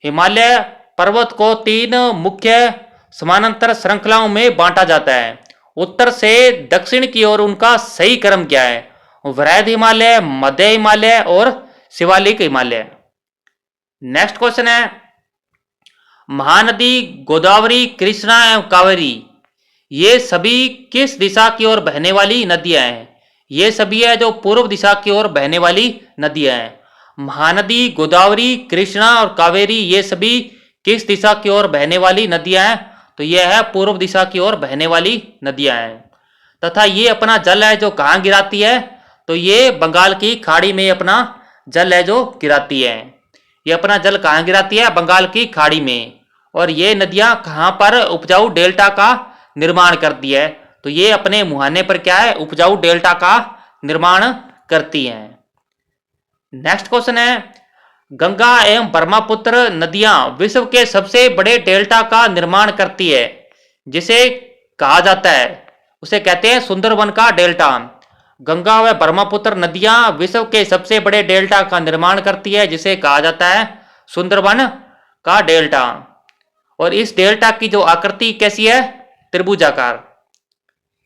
हिमालय पर्वत को 3 मुख्य समानांतर श्रृंखलाओं में बांटा जाता है। उत्तर से दक्षिण की ओर उनका सही क्रम क्या है? वृहद हिमालय, मध्य हिमालय और शिवालिक हिमालय। नेक्स्ट क्वेश्चन है महानदी गोदावरी, कृष्णा एवं कावेरी ये सभी किस दिशा की ओर बहने वाली नदियां हैं? ये सभी है जो पूर्व दिशा की ओर बहने वाली नदियां हैं। महानदी गोदावरी, कृष्णा और कावेरी ये सभी किस दिशा की ओर बहने वाली नदियां हैं? तो यह है पूर्व दिशा की ओर बहने वाली नदियां हैं। तथा ये अपना जल है जो कहाँ गिराती है? तो ये बंगाल की खाड़ी में अपना जल है जो गिराती है। ये अपना जल कहाँ गिराती है? बंगाल की खाड़ी में। और ये नदियां कहाँ पर उपजाऊ डेल्टा का निर्माण करती है? तो ये अपने मुहाने पर क्या है? उपजाऊ डेल्टा का निर्माण करती हैं। नेक्स्ट क्वेश्चन है गंगा एवं ब्रह्मपुत्र नदियां विश्व के सबसे बड़े डेल्टा का निर्माण करती है जिसे कहा जाता है, उसे कहते हैं सुंदरवन का डेल्टा। गंगा व ब्रह्मपुत्र नदियां विश्व के सबसे बड़े डेल्टा का निर्माण करती है जिसे कहा जाता है सुंदरवन का डेल्टा। और इस डेल्टा की जो आकृति कैसी है? त्रिभुजाकार।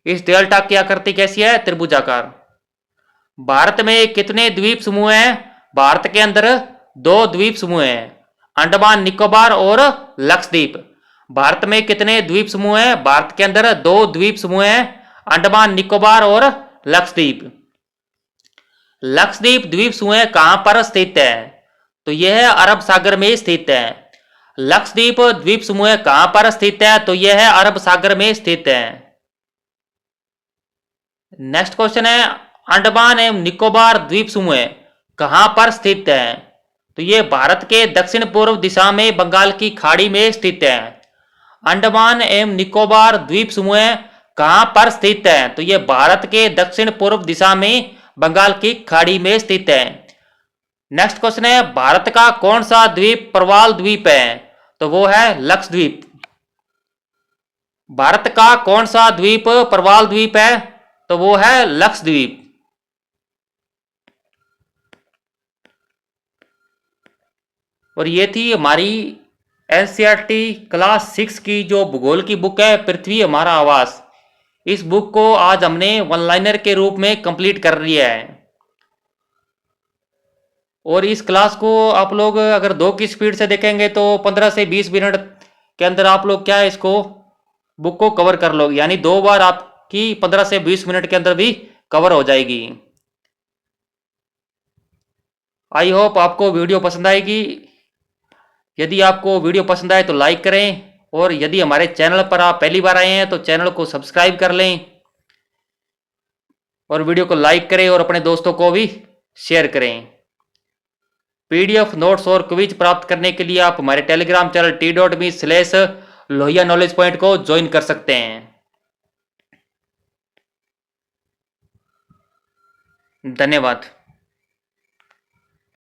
इस डेल्टा की आकृति कैसी है? त्रिभुजाकार। भारत में कितने द्वीप समूह हैं? भारत के अंदर 2 द्वीप समूह हैं, अंडमान निकोबार और लक्षद्वीप। भारत में कितने द्वीप समूह हैं? भारत के अंदर 2 द्वीप समूह हैं, अंडमान निकोबार और लक्षद्वीप। लक्षद्वीप द्वीप समूह कहां पर स्थित है? तो यह अरब सागर में स्थित है। लक्षद्वीप द्वीप समूह कहां पर स्थित है? तो यह है अरब सागर में स्थित है। नेक्स्ट क्वेश्चन है अंडमान एवं निकोबार द्वीप समूह कहां पर स्थित है? तो यह भारत के दक्षिण पूर्व दिशा में बंगाल की खाड़ी में स्थित है। अंडमान एवं निकोबार द्वीप समूह कहां पर स्थित है? तो यह भारत के दक्षिण पूर्व दिशा में बंगाल की खाड़ी में स्थित है। नेक्स्ट क्वेश्चन है भारत का कौन सा द्वीप प्रवाल द्वीप है? तो वो है लक्षद्वीप। भारत का कौन सा द्वीप प्रवाल द्वीप है? तो वो है लक्षद्वीप। और ये थी हमारी एनसीईआरटी क्लास 6 की जो भूगोल की बुक है पृथ्वी हमारा आवास। इस बुक को आज हमने वन लाइनर के रूप में कंप्लीट कर लिया है। और इस क्लास को आप लोग अगर 2 की स्पीड से देखेंगे तो 15 से 20 मिनट के अंदर आप लोग क्या है इसको बुक को कवर कर लोगे, यानी 2 बार आपकी 15 से 20 मिनट के अंदर भी कवर हो जाएगी। आई होप आपको वीडियो पसंद आएगी। यदि आपको वीडियो पसंद आए तो लाइक करें, और यदि हमारे चैनल पर आप पहली बार आए हैं तो चैनल को सब्सक्राइब कर लें और वीडियो को लाइक करें और अपने दोस्तों को भी शेयर करें। पीडीएफ नोट्स और क्विज प्राप्त करने के लिए आप हमारे टेलीग्राम चैनल t.me/लोहिया नॉलेज पॉइंट को ज्वाइन कर सकते हैं। धन्यवाद।